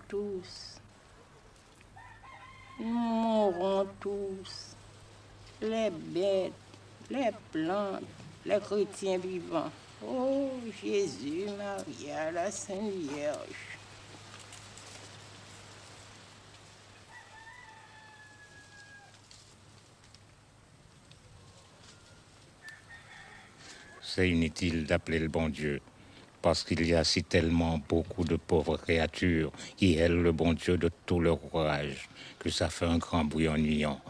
tous. Nous mourrons tous. Les bêtes, les plantes, les chrétiens vivants. Oh Jésus, Maria, la Sainte Vierge. C'est inutile d'appeler le bon Dieu, parce qu'il y a si tellement beaucoup de pauvres créatures qui aiment le bon Dieu de tout leur courage, que ça fait un grand bruit ennuyant.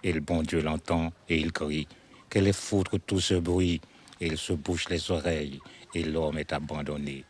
Et le bon Dieu l'entend et il crie, qu'elle est foutre tout ce bruit, et il se bouche les oreilles, et l'homme est abandonné.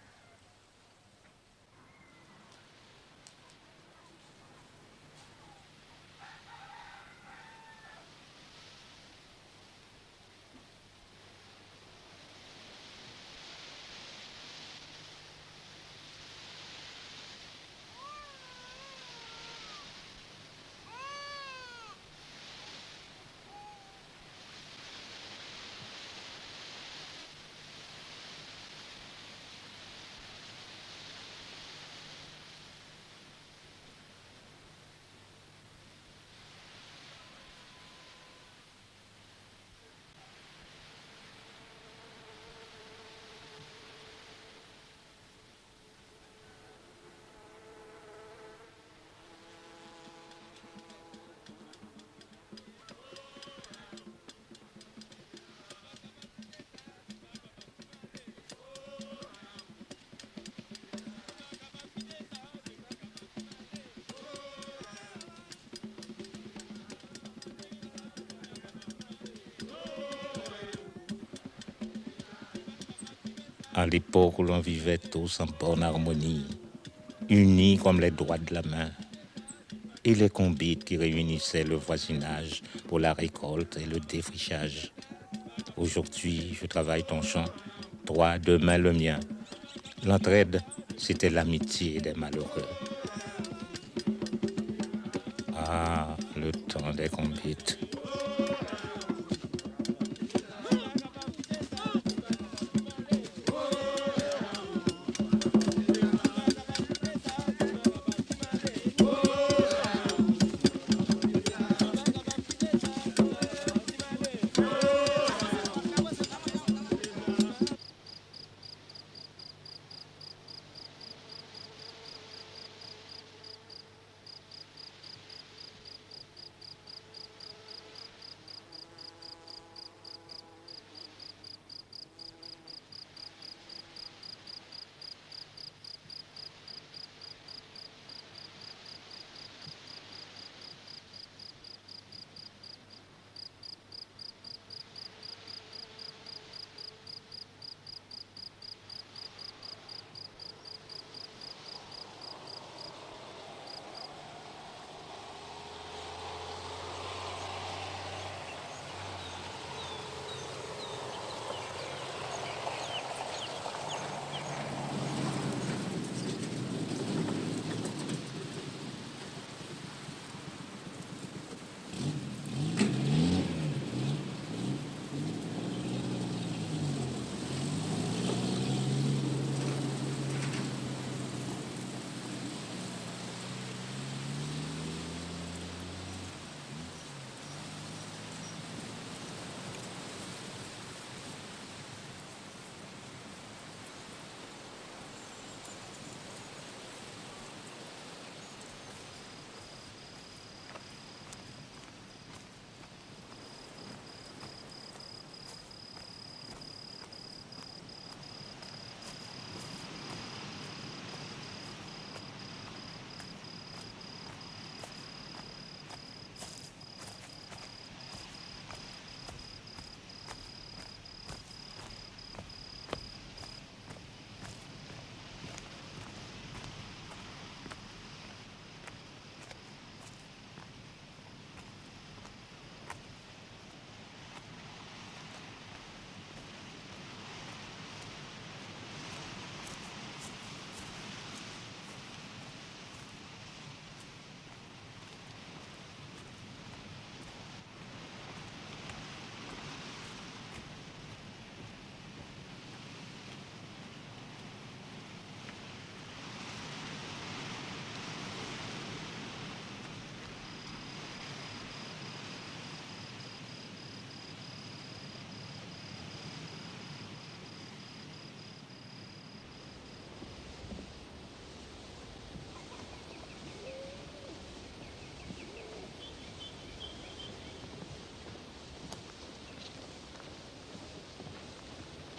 À l'époque où l'on vivait tous en bonne harmonie, unis comme les doigts de la main, et les convites qui réunissaient le voisinage pour la récolte et le défrichage. Aujourd'hui, je travaille ton champ, toi, demain le mien. L'entraide, c'était l'amitié des malheureux. Ah, le temps des convites.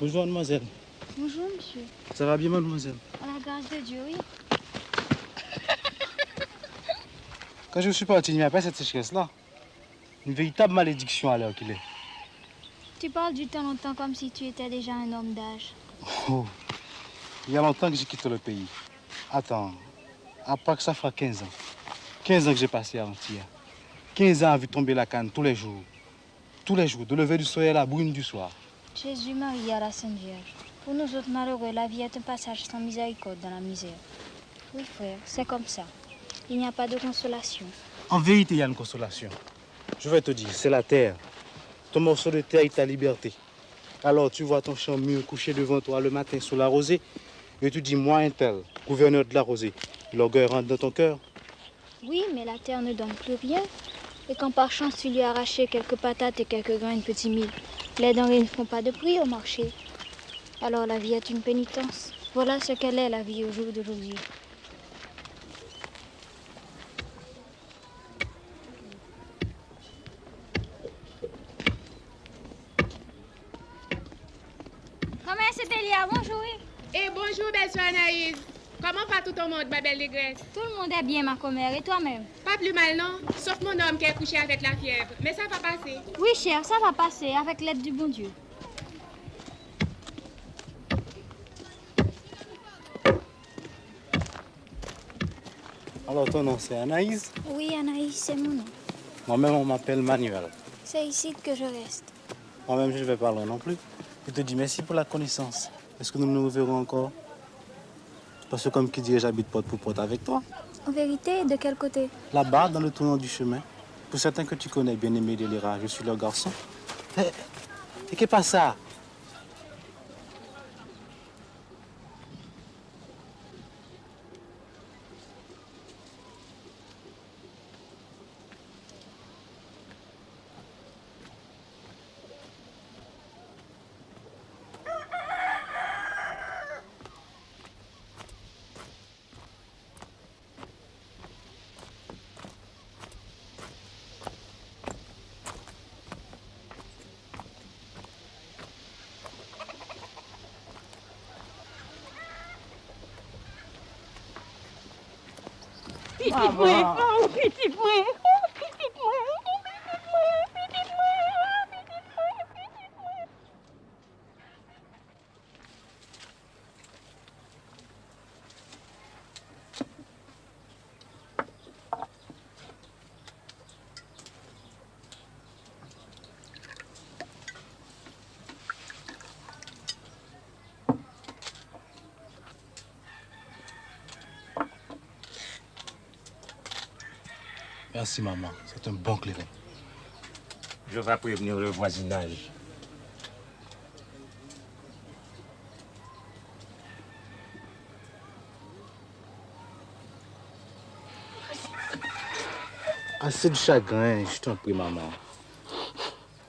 Bonjour, mademoiselle. Bonjour, monsieur. Ça va bien, mademoiselle? À la grâce de Dieu, oui. Quand je suis parti, il n'y a pas cette sécheresse-là. Une véritable malédiction à l'heure qu'il est. Tu parles du temps longtemps comme si tu étais déjà un homme d'âge. Oh, il y a longtemps que j'ai quitté le pays. Attends, à part que ça fera 15 ans. 15 ans que j'ai passé à Antilla. 15 ans à vu tomber la canne tous les jours. Tous les jours, de lever du soleil à la brune du soir. Jésus, Marie à la Sainte Vierge. Pour nous autres malheureux, la vie est un passage sans miséricorde dans la misère. Oui, frère, c'est comme ça. Il n'y a pas de consolation. En vérité, il y a une consolation. Je vais te dire, c'est la terre. Ton morceau de terre est ta liberté. Alors tu vois ton champ mûr couché devant toi le matin sous la rosée, et tu dis, moi un tel, gouverneur de la rosée, l'orgueil rentre dans ton cœur. Oui, mais la terre ne donne plus rien. Et quand par chance tu lui as arraché quelques patates et quelques grains de petits mille, les denrées ne font pas de prix au marché. Alors la vie est une pénitence. Voilà ce qu'elle est, la vie au jour d'aujourd'hui. Comment c'est Elia? Bonjour. Et bonjour, belle soeur Anaïs. Comment va tout le monde, ma belle négresse? Tout le monde est bien, ma commère. Et toi-même? Pas plus mal, non? Sauf mon homme qui est couché avec la fièvre. Mais ça va passer. Oui, chère, ça va passer avec l'aide du bon Dieu. Alors ton nom c'est Anaïs? Oui, Anaïs, c'est mon nom. Moi-même on m'appelle Manuel. C'est ici que je reste. Moi-même je ne vais pas loin non plus. Je te dis merci pour la connaissance. Est-ce que nous nous reverrons encore? Parce que comme qui dirait, j'habite porte pour porte avec toi. En vérité, de quel côté? Là-bas, dans le tournant du chemin. Pour certains que tu connais, bien-aimé Délira, je suis leur garçon. Et qu'est-ce pas ça? Petit moi, oh, petit moi, oh, petit moi, oh, petit moi, petit moi, oh, petit moi, petit moi. Merci maman, c'est un bon clairin. Je vais prévenir le voisinage. Assez de chagrin, je t'en prie maman.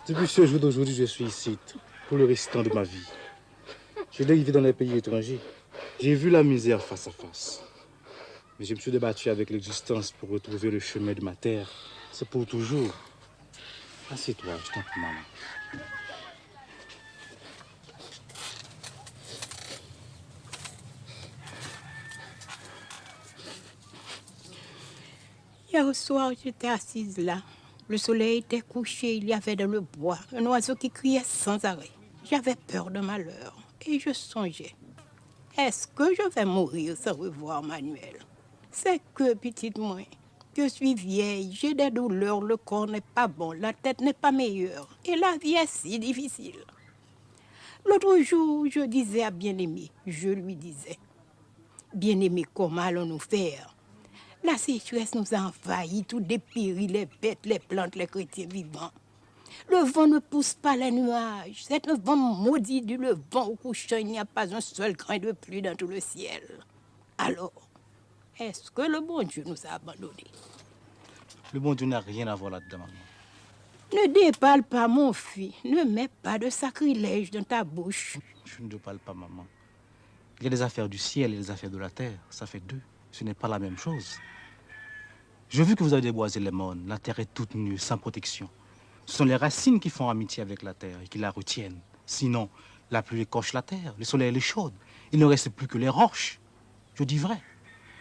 Depuis ce jour d'aujourd'hui, je suis ici pour le restant de ma vie. Je l'ai vécu dans les pays étrangers. J'ai vu la misère face à face. Mais je me suis débattu avec l'existence pour retrouver le chemin de ma terre. C'est pour toujours. Assieds-toi, je t'en prie, maman. Hier soir, j'étais assise là. Le soleil était couché, il y avait dans le bois un oiseau qui criait sans arrêt. J'avais peur de malheur et je songeais. Est-ce que je vais mourir sans revoir Manuel? C'est que, petite moi, je suis vieille, j'ai des douleurs, le corps n'est pas bon, la tête n'est pas meilleure et la vie est si difficile. L'autre jour, je disais à Bien-Aimé, je lui disais, Bien-Aimé, comment allons-nous faire? La sécheresse nous a envahis, tout dépérit, les bêtes, les plantes, les chrétiens vivants. Le vent ne pousse pas les nuages. C'est un vent maudit du levant au couchant. Il n'y a pas un seul grain de pluie dans tout le ciel. Alors, est-ce que le bon Dieu nous a abandonnés? Le bon Dieu n'a rien à voir là-dedans, maman. Ne déballe pas, mon fils. Ne mets pas de sacrilège dans ta bouche. Je ne parle pas, maman. Il y a des affaires du ciel et des affaires de la terre. Ça fait deux. Ce n'est pas la même chose. Je veux que vous avez déboisé les mornes. La terre est toute nue, sans protection. Ce sont les racines qui font amitié avec la terre et qui la retiennent. Sinon, La pluie écorche la terre, le soleil est chaude. Il ne reste plus que les roches. Je dis vrai.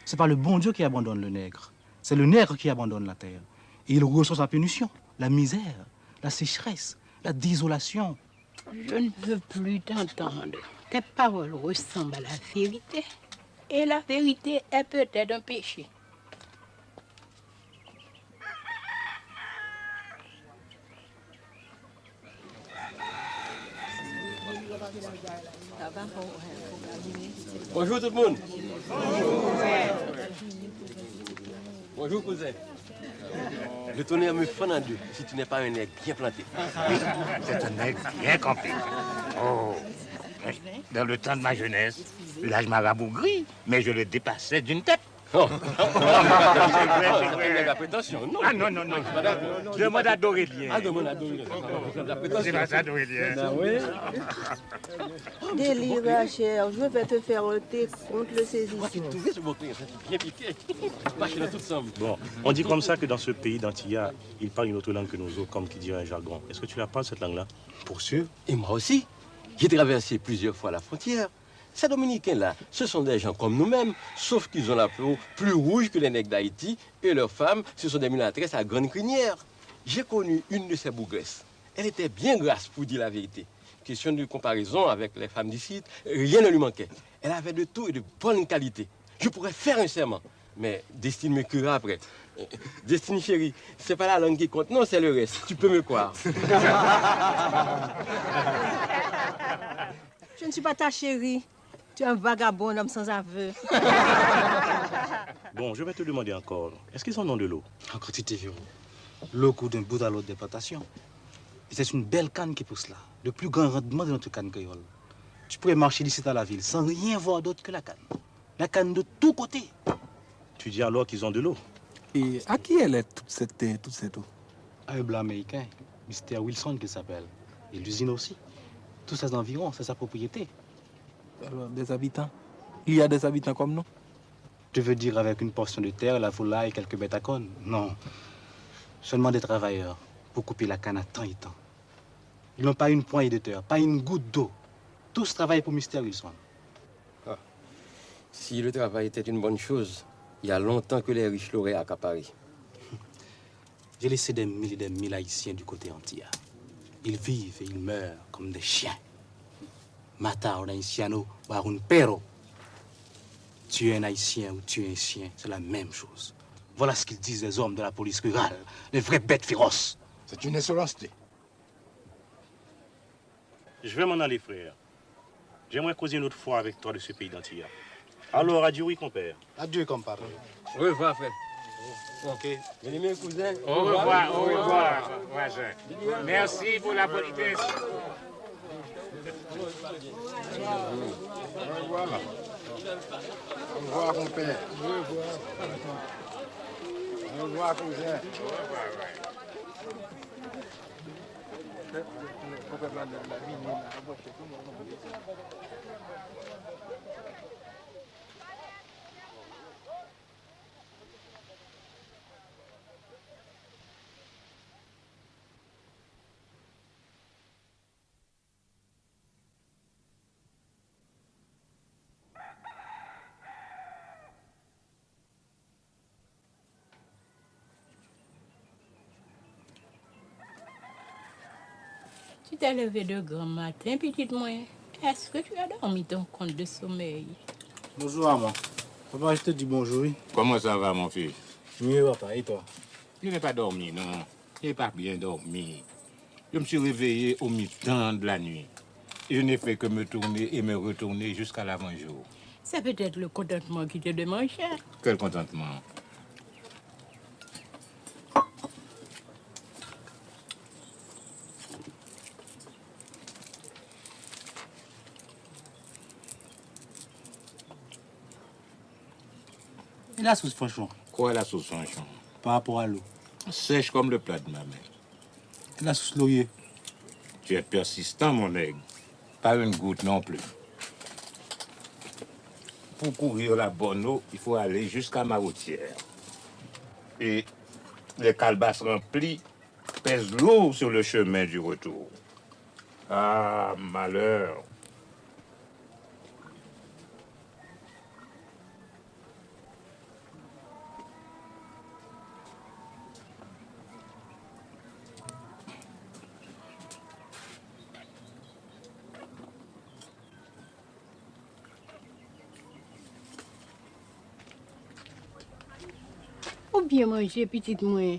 C'est pas le bon Dieu qui abandonne le nègre. C'est le nègre qui abandonne la terre. Et il ressent sa punition, la misère, la sécheresse, la désolation. Je ne veux plus t'entendre. Tes paroles ressemblent à la vérité. Et la vérité est peut-être un péché. Bonjour tout le monde. Bonjour cousin. Le tonnerre me fend en deux si tu n'es pas un nègre bien planté. C'est un nègre bien campé. Oh, dans le temps de ma jeunesse, là je m'arabougris, mais je le dépassais d'une tête. Oh. C'est La prétention, non? Ah non, non, non. Demande à Dorélien. Ah, demande à Dorélien. C'est pas ça, Dorélien. Délire, cher, je vais te faire un thé contre le saisissement. Bien piqué. Marcher dans tout ensemble. Bon, on dit comme ça que dans ce pays d'Antilla, ils parlent une autre langue que nous autres, comme qui dirait un jargon. Est-ce que tu la parles, cette langue-là? Pour sûr. Et moi aussi. J'ai traversé plusieurs fois la frontière. Ces Dominicains-là, ce sont des gens comme nous-mêmes, sauf qu'ils ont la peau plus rouge que les nègres d'Haïti et leurs femmes, ce sont des mulâtresses à grande crinière. J'ai connu une de ces bougresses. Elle était bien grasse, pour dire la vérité. Question de comparaison avec les femmes d'ici, rien ne lui manquait. Elle avait de tout et de bonne qualité. Je pourrais faire un serment, mais Destine me cuira après. Destine chérie, c'est pas la langue qui compte, non, c'est le reste. Tu peux me croire. Je ne suis pas ta chérie. Tu es un vagabond, homme sans aveu. Bon, je vais te demander encore. Est-ce qu'ils en ont de l'eau? En quantité, Véro. L'eau court d'un bout à l'autre des plantations. Et c'est une belle canne qui pousse là. Le plus grand rendement de notre canne créole. Tu pourrais marcher d'ici à la ville sans rien voir d'autre que la canne. La canne de tous côtés. Tu dis alors qu'ils ont de l'eau? Et à qui elle est toute cette eau? À un blanc américain, Mr. Wilson qu'il s'appelle. Et l'usine aussi. Tous ces environs, c'est sa propriété. Alors, des habitants? Il y a des habitants comme nous? Tu veux dire avec une portion de terre, la volaille et quelques bêtes à cornes? Non. Seulement des travailleurs pour couper la canne à temps et temps. Ils n'ont pas une poignée de terre, pas une goutte d'eau. Tous travaillent pour Mr. Wilson. Ah. Si le travail était une bonne chose, il y a longtemps que les riches l'auraient accaparé. J'ai laissé des mille et des mille Haïtiens du côté antillais. Ils vivent et ils meurent comme des chiens. Mata un haïtiano ou un perro. Tu es un haïtien ou tu es un chien, c'est la même chose. Voilà ce qu'ils disent les hommes de la police rurale, les vraies bêtes féroces. C'est une insolenceté. Je vais m'en aller, frère. J'aimerais causer une autre fois avec toi de ce pays d'Antilla. Alors, adieu, oui, compère. Adieu, compadre. Au revoir, frère. Ok. Bien-aimé cousin. Au revoir, voisin. Merci pour la politesse. Au revoir. Au revoir, mon père. Au revoir, cousin. Tu t'es levé de grand matin, petite moi. Est-ce que tu as dormi ton compte de sommeil? Bonjour, maman. Papa, je te dis bonjour. Oui. Comment ça va, mon fils? Mieux, papa. Et toi? Je n'ai pas dormi, non. Je n'ai pas bien dormi. Je me suis réveillé au mi-temps de la nuit. Je n'ai fait que me tourner et me retourner jusqu'à l'avant-jour. C'est peut-être le contentement qui te demande cher. Quel contentement. Et la sauce franchement, Quoi la sauce franchon? par rapport à l'eau. Sèche comme le plat de ma mère. Et la sauce laurier. Tu es persistant, mon aigle. Pas une goutte non plus. Pour courir la bonne eau, il faut aller jusqu'à ma routière. Et les calebasses remplies pèsent lourd sur le chemin du retour. Ah, malheur. bien manger, petite moi.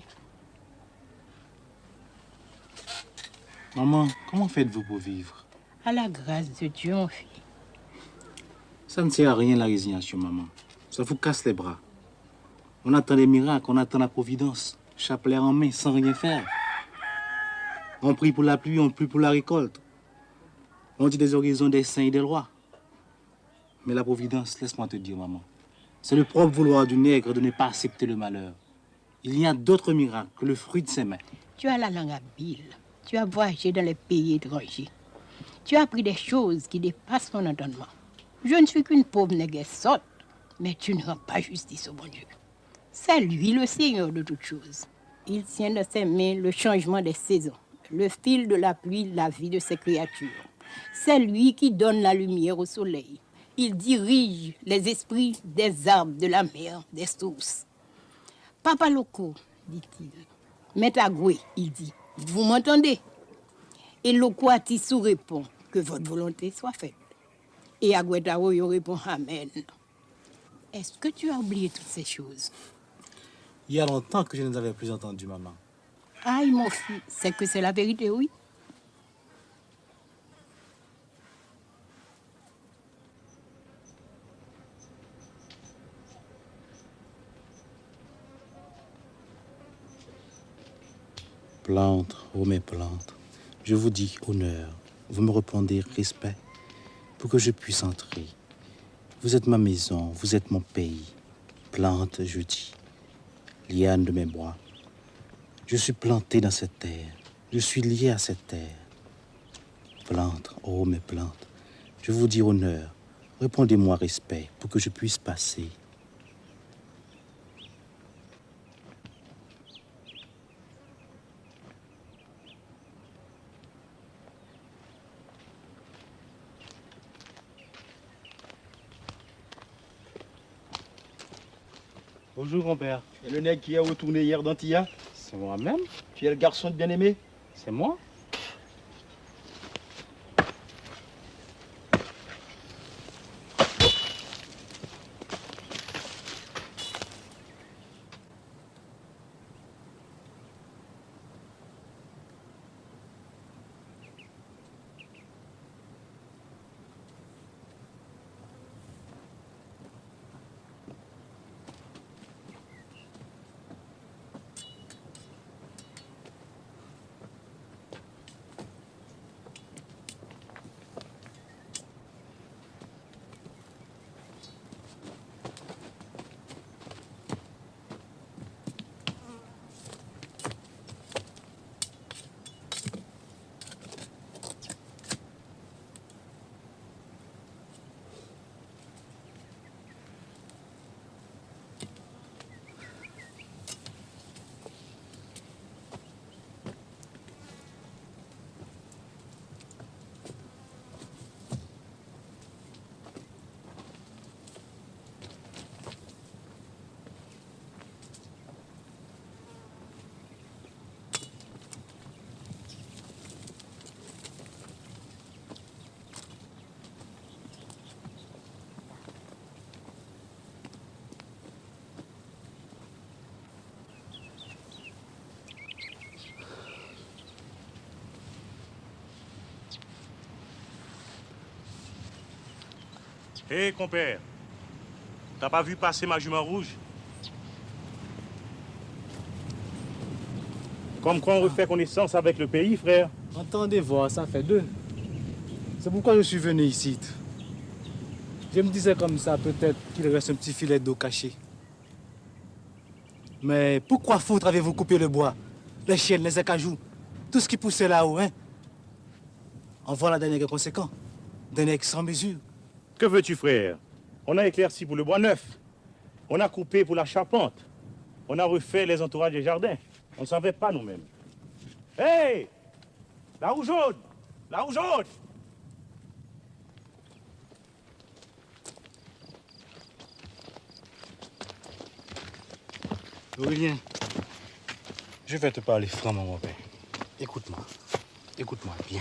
Maman, comment faites-vous pour vivre? À la grâce de Dieu, mon fils. Ça ne sert à rien la résignation, maman. Ça vous casse les bras. On attend les miracles, on attend la providence. Chapelet en main, sans rien faire. On prie pour la pluie, on prie pour la récolte. On dit des horizons des saints et des rois. Mais la providence, laisse-moi te dire, maman, c'est le propre vouloir du nègre de ne pas accepter le malheur. Il y a d'autres miracles que le fruit de ses mains. Tu as la langue habile. Tu as voyagé dans les pays étrangers. Tu as appris des choses qui dépassent mon entendement. Je ne suis qu'une pauvre négresse sotte, mais tu ne rends pas justice au bon Dieu. C'est lui le Seigneur de toutes choses. Il tient dans ses mains le changement des saisons, le fil de la pluie, la vie de ses créatures. C'est lui qui donne la lumière au soleil. Il dirige les esprits des arbres, de la mer, des sources. Papa Loco, dit-il. Maître Agoué, il dit, vous m'entendez? Et Loco Atissou répond, que votre volonté soit faite. Et Agoué Taroyo répond, amen. Est-ce que tu as oublié toutes ces choses? Il y a longtemps que je ne les avais plus entendues, maman. Aïe, mon fils, c'est que c'est la vérité, oui. Plantes, oh mes plantes, je vous dis honneur, vous me répondez respect pour que je puisse entrer. Vous êtes ma maison, vous êtes mon pays. Plante, je dis, liane de mes bois. Je suis planté dans cette terre, je suis lié à cette terre. Plantes, oh mes plantes, je vous dis honneur, répondez-moi respect pour que je puisse passer. Bonjour, grand-père. Et le nègre qui est retourné hier d'Antilla? C'est moi-même? Tu es le garçon de bien-aimé? C'est moi? Hé, compère, t'as pas vu passer ma jument rouge? Comme quoi on refait connaissance avec le pays, frère. Entendez voir, ça fait deux. C'est pourquoi je suis venu ici. Je me disais comme ça, peut-être qu'il reste un petit filet d'eau caché. Mais pourquoi foutre avez-vous coupé le bois? Les chênes, les acajou, tout ce qui poussait là-haut, hein? En voilà d'un nègre conséquent, d'un nègre sans mesure. Que veux-tu, frère? On a éclairci pour le bois neuf. On a coupé pour la charpente. On a refait les entourages des jardins. On ne savait pas nous-mêmes. Hé! La roue jaune! La roue jaune! Aurélien, je vais te parler franchement, mon père. Écoute-moi. Écoute-moi bien.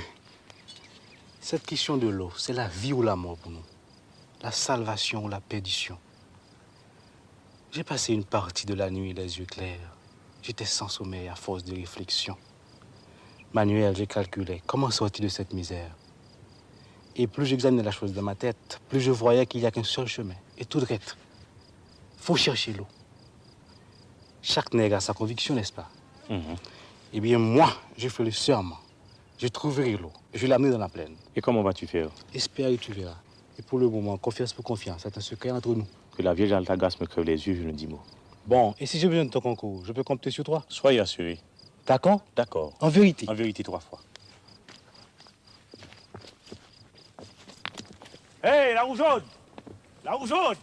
Cette question de l'eau, c'est la vie ou la mort pour nous. La salvation ou la perdition. J'ai passé une partie de la nuit les yeux clairs. J'étais sans sommeil à force de réflexion. Manuel, j'ai calculé comment sortir de cette misère. Et plus j'examinais la chose dans ma tête, plus je voyais qu'il n'y a qu'un seul chemin. Et tout droit. Faut chercher l'eau. Chaque nègre a sa conviction, n'est-ce pas? Eh bien, moi, je fais le serment. Je trouverai l'eau. Je l'amener dans la plaine. Et comment vas-tu faire? Espère et tu verras. Et pour le moment, confiance pour confiance. C'est un secret entre nous. Que la vieille Altagas me crève les yeux, je ne dis mot. Bon, et si j'ai besoin de ton concours, je peux compter sur toi? Soyez assuré. D'accord? D'accord. En vérité? En vérité, 3 fois. Hé, la roue jaune! La roue jaune!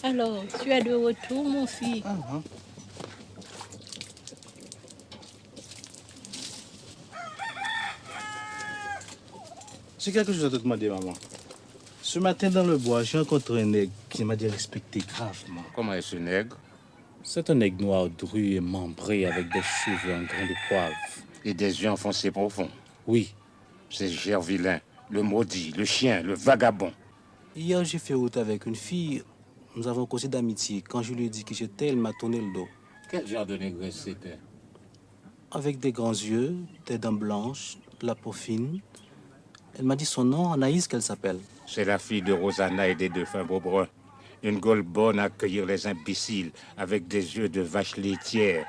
Alors, tu es de retour, mon fils. C'est quelque chose à te demander, maman. Ce matin, dans le bois, j'ai rencontré un nègre qui m'a dit respecter gravement. Comment est ce nègre? C'est un nègre noir, dru et membré avec des cheveux en grains de poivre. Et des yeux enfoncés profonds. Oui. C'est Gervilain, le maudit, le chien, le vagabond. Hier, j'ai fait route avec une fille. Nous avons causé d'amitié. Quand je lui ai dit que j'étais, elle m'a tourné le dos. Quel genre de négresse c'était? Avec des grands yeux, des dents blanches, de la peau fine. Elle m'a dit son nom, Anaïs, qu'elle s'appelle. C'est la fille de Rosanna et des deux fins Beaubrun. Une gueule bonne à accueillir les imbéciles, avec des yeux de vache laitière.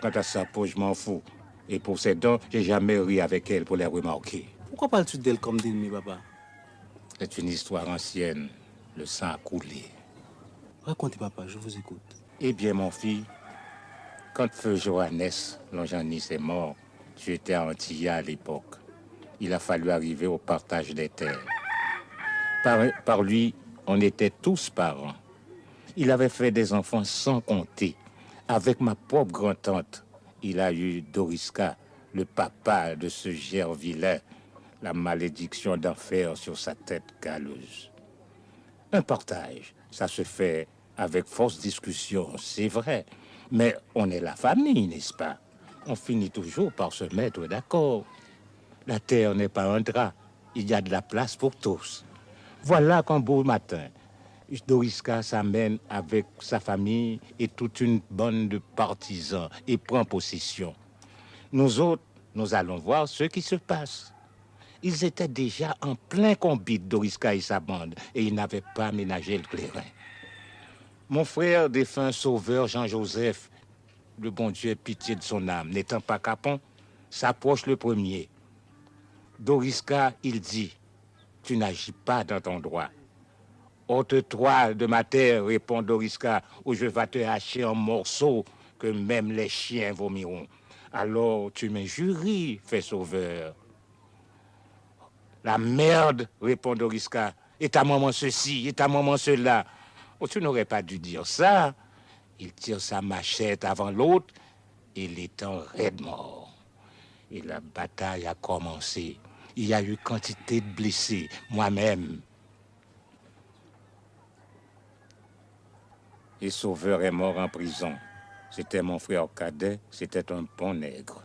Quant à sa peau, je m'en fous. Et pour ses dents, j'ai jamais ri avec elle pour les remarquer. Pourquoi parles-tu d'elle comme d'ennemi, papa? C'est une histoire ancienne. Le sang a coulé. Racontez, papa, je vous écoute. Eh bien, mon fils, quand feu Johannes, Longjanis, est mort, tu étais à Antilla à l'époque. Il a fallu arriver au partage des terres. Par lui, on était tous parents. Il avait fait des enfants sans compter. Avec ma propre grand-tante, il a eu Doriska, le papa de ce Gervilain, la malédiction d'enfer sur sa tête galeuse. Un partage, ça se fait avec force discussion, c'est vrai. Mais on est la famille, n'est-ce pas? On finit toujours par se mettre d'accord. La terre n'est pas un drap. Il y a de la place pour tous. Voilà qu'un beau matin, Doriska s'amène avec sa famille et toute une bande de partisans et prend possession. Nous autres, nous allons voir ce qui se passe. Ils étaient déjà en plein combat, Doriska et sa bande, et ils n'avaient pas ménagé le clairin. Mon frère défunt sauveur Jean-Joseph, le bon Dieu ait pitié de son âme, n'étant pas capon, s'approche le premier. Doriska, il dit, « Tu n'agis pas dans ton droit. » « Ôte-toi de ma terre, répond Doriska, ou je vais te hacher en morceaux que même les chiens vomiront. Alors tu m'injuries, fait sauveur. La merde, répond Doriska, et ta maman ceci, et ta maman cela. Oh, tu n'aurais pas dû dire ça. Il tire sa machette avant l'autre, et l'étend raide mort. Et la bataille a commencé. Il y a eu quantité de blessés, moi-même. Et Sauveur est mort en prison. C'était mon frère cadet, c'était un bon nègre.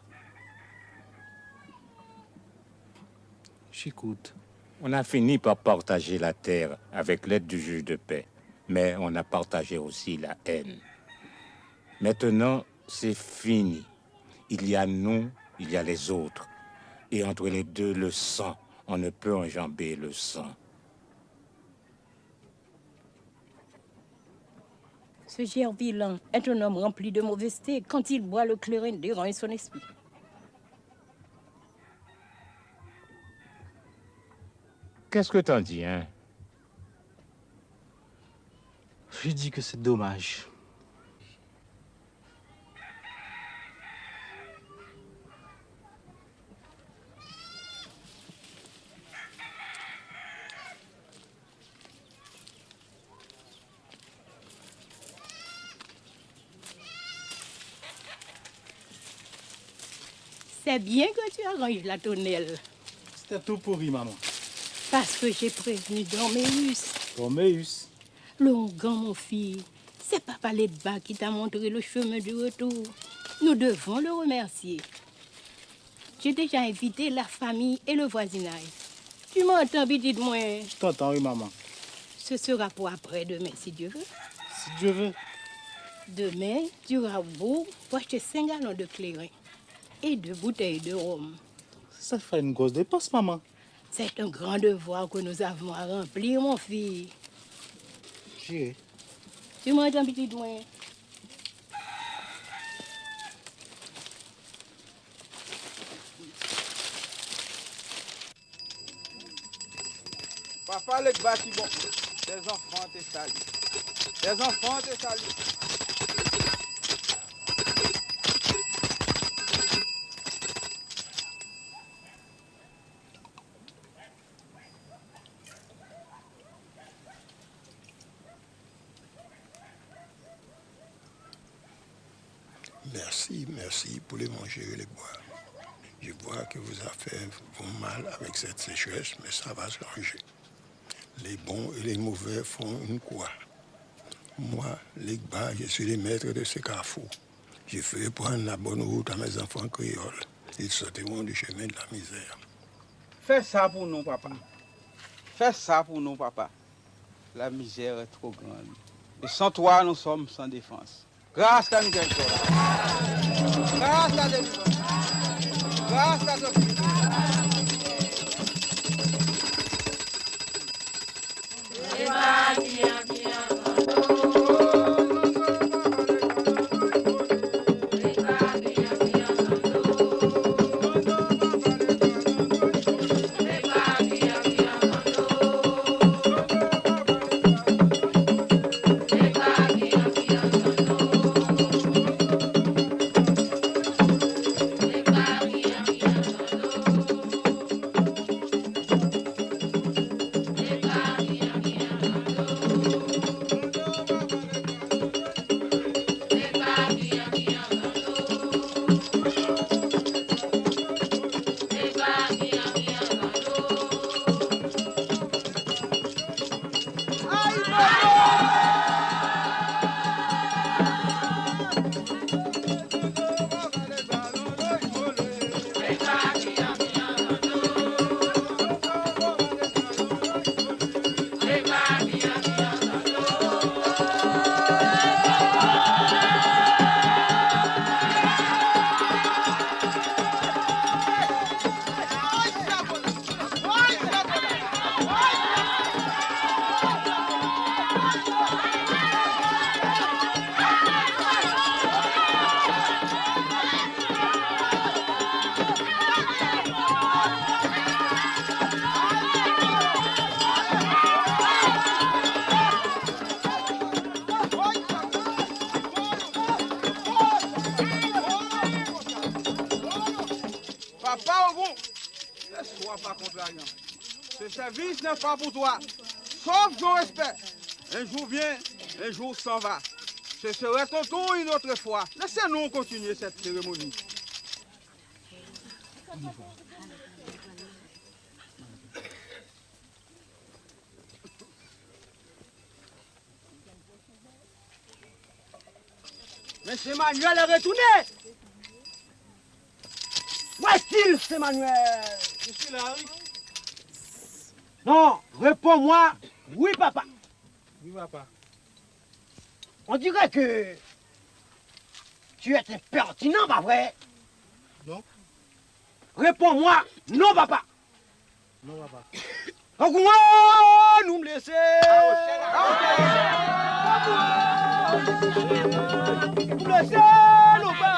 J'écoute. On a fini par partager la terre avec l'aide du juge de paix, mais on a partagé aussi la haine. Maintenant, c'est fini. Il y a nous, il y a les autres. Et entre les deux, le sang. On ne peut enjamber le sang. Ce Gervilain est un homme rempli de mauvaiseté. Quand il boit le clairin, dérange son esprit. Qu'est-ce que t'en dis, hein? Je dis que c'est dommage. C'est bien que tu arranges la tonnelle. C'était tout pourri, maman. Parce que j'ai prévenu Dorméus. Dorméus. Longan, mon fils, c'est Papa Ledba qui t'a montré le chemin du retour. Nous devons le remercier. J'ai déjà invité la famille et le voisinage. Tu m'entends, petite moi? Je t'entends, oui, maman. Ce sera pour après-demain, si Dieu veut. Si Dieu veut. Demain, tu auras beau pour acheter 5 gallons de clairin et 2 bouteilles de rhum. Ça fait une grosse dépense, maman. C'est un grand devoir que nous avons à remplir, mon fils. J'irai. Tu m'entends, petite moi? Papa, le bâti bon. Les enfants te saluent. Les enfants te saluent. Merci pour les manger et les boire. Je vois que vos affaires vont mal avec cette sécheresse, mais ça va se ranger. Les bons et les mauvais font une croix. Moi, Legba, je suis le maître de ce carrefour. Je ferai prendre la bonne route à mes enfants créoles. Ils sortiront du chemin de la misère. Fais ça pour nous, papa. Fais ça pour nous, papa. La misère est trop grande. Et sans toi, nous sommes sans défense. Grâce à nous, grâce à Dieu. Grâce à Dieu. Ce service n'est pas pour toi, sauf ton respect. Un jour vient, un jour s'en va. Ce serait ton tour une autre fois. Laissez-nous continuer cette cérémonie. Monsieur Manuel est retourné. Où est-il, c'est Manuel? Je suis là, oui. Non, réponds-moi. Oui, papa. Oui, papa. On dirait que tu es impertinent, pas vrai? Non. Réponds-moi. Non, papa. Non, papa. Nous me laisser. Nous me laisser, nous pas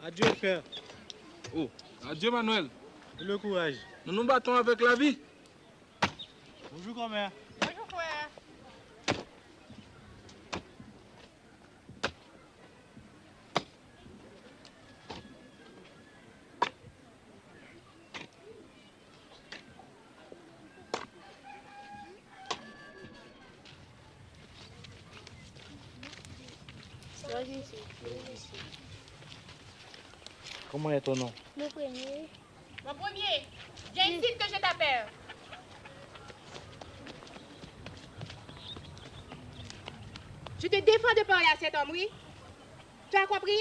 Adieu, frère. Oh, adieu, Manuel. Et le courage. Nous nous battons avec la vie. Bonjour, grand-mère. Bonjour, frère. Comment est ton nom? Le premier. Mon premier, viens ici que je t'appelle. Je te défends de parler à cet homme, oui? Tu as compris?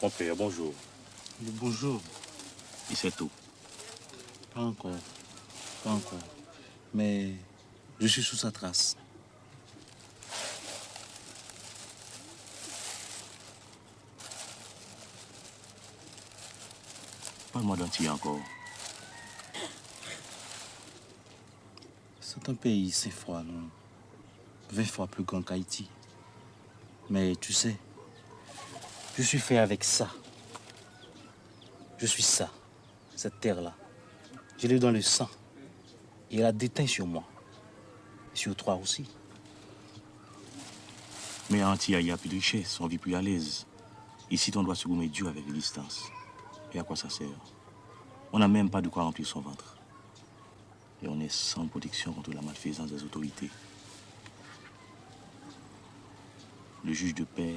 Mon père, bonjour. Bonjour. Et c'est tout. Pas encore. Pas encore. Mais je suis sous sa trace. Parle-moi d'Antille encore. C'est un pays, c'est froid, non? 20 fois plus grand qu'Haïti. Mais tu sais, je suis fait avec ça. Je suis ça, cette terre-là. Je l'ai dans le sang. Et elle a déteint sur moi. Sur toi aussi. Mais à Antille, il y a plus de richesse, on vit plus à l'aise. Ici, on doit se gommer dur avec les distances. Et à quoi ça sert? On n'a même pas de quoi remplir son ventre. Et on est sans protection contre la malfaisance des autorités. Le juge de paix,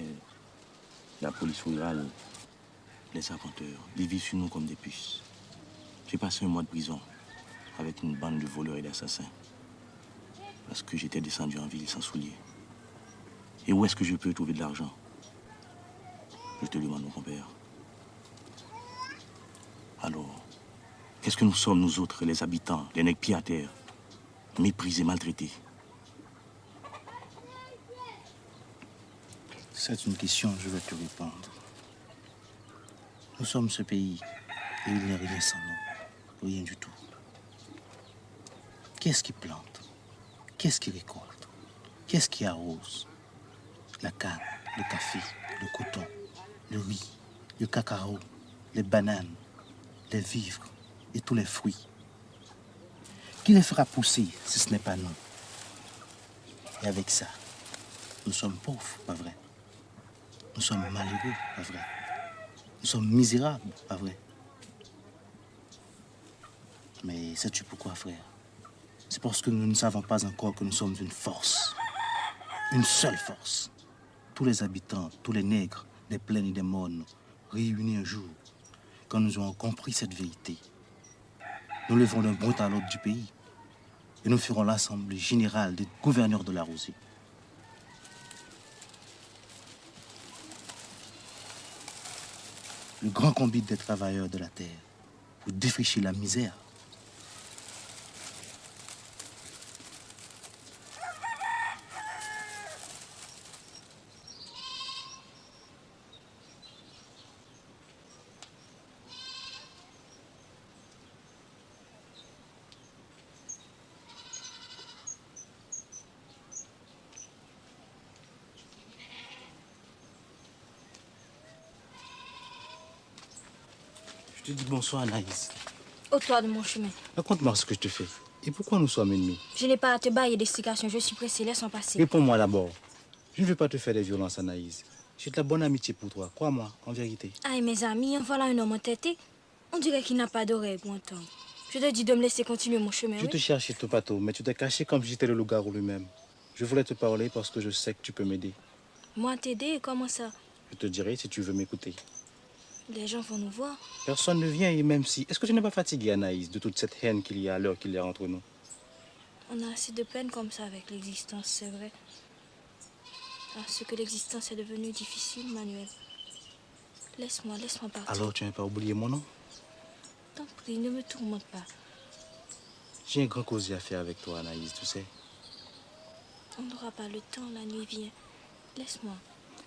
la police rurale, les arpenteurs, ils vivent sur nous comme des puces. J'ai passé un mois de prison avec une bande de voleurs et d'assassins. Parce que j'étais descendu en ville sans souliers. Et où est-ce que je peux trouver de l'argent? Je te demande, mon compère. Alors, qu'est-ce que nous sommes, nous autres, les habitants, les nègres pieds à terre, méprisés, maltraités? C'est une question, je vais te répondre. Nous sommes ce pays et il n'y a rien sans nous. Rien du tout. Qu'est-ce qui plante? Qu'est-ce qui récolte? Qu'est-ce qui arrose? La canne, le café, le coton, le riz, le cacao, les bananes, les vivres et tous les fruits. Qui les fera pousser si ce n'est pas nous? Et avec ça, nous sommes pauvres, pas vrai? Nous sommes malheureux, pas vrai? Nous sommes misérables, pas vrai? Mais sais-tu pourquoi, frère? C'est parce que nous ne savons pas encore que nous sommes une force. Une seule force. Tous les habitants, tous les nègres, des plaines et des mornes, réunis un jour, quand nous aurons compris cette vérité, nous lèverons d'un bout à l'autre du pays et nous ferons l'assemblée générale des gouverneurs de la Rosée. Le grand convite des travailleurs de la terre pour défricher la misère. te dis bonsoir, Anaïs. Ôte-toi de mon chemin. Raconte-moi ce que je te fais. Et pourquoi nous sommes ennemis? Je n'ai pas à te bailler d'explications. Je suis pressée. Laisse-moi passer. Réponds-moi d'abord. Je ne veux pas te faire des violences, Anaïs. J'ai de la bonne amitié pour toi. Crois-moi, en vérité. Aïe, mes amis, en voilà un homme entêté. On dirait qu'il n'a pas d'oreille pour entendre. Je te dis de me laisser continuer mon chemin. Je te cherchais, Topato, mais tu t'es caché comme si j'étais le loup-garou lui-même. Je voulais te parler parce que je sais que tu peux m'aider. Moi, t'aider? Comment ça? Je te dirai si tu veux m'écouter. Les gens vont nous voir. Personne ne vient et même si... Est-ce que tu n'es pas fatigué, Anaïs, de toute cette haine qu'il y a à l'heure qu'il y a entre nous? On a assez de peine comme ça avec l'existence, c'est vrai. Parce que l'existence est devenue difficile, Manuel. Laisse-moi partir. Alors tu n'as pas oublié mon nom? T'en prie, ne me tourmente pas. J'ai un grand causier à faire avec toi, Anaïs, tu sais. On n'aura pas le temps, la nuit vient. Laisse-moi.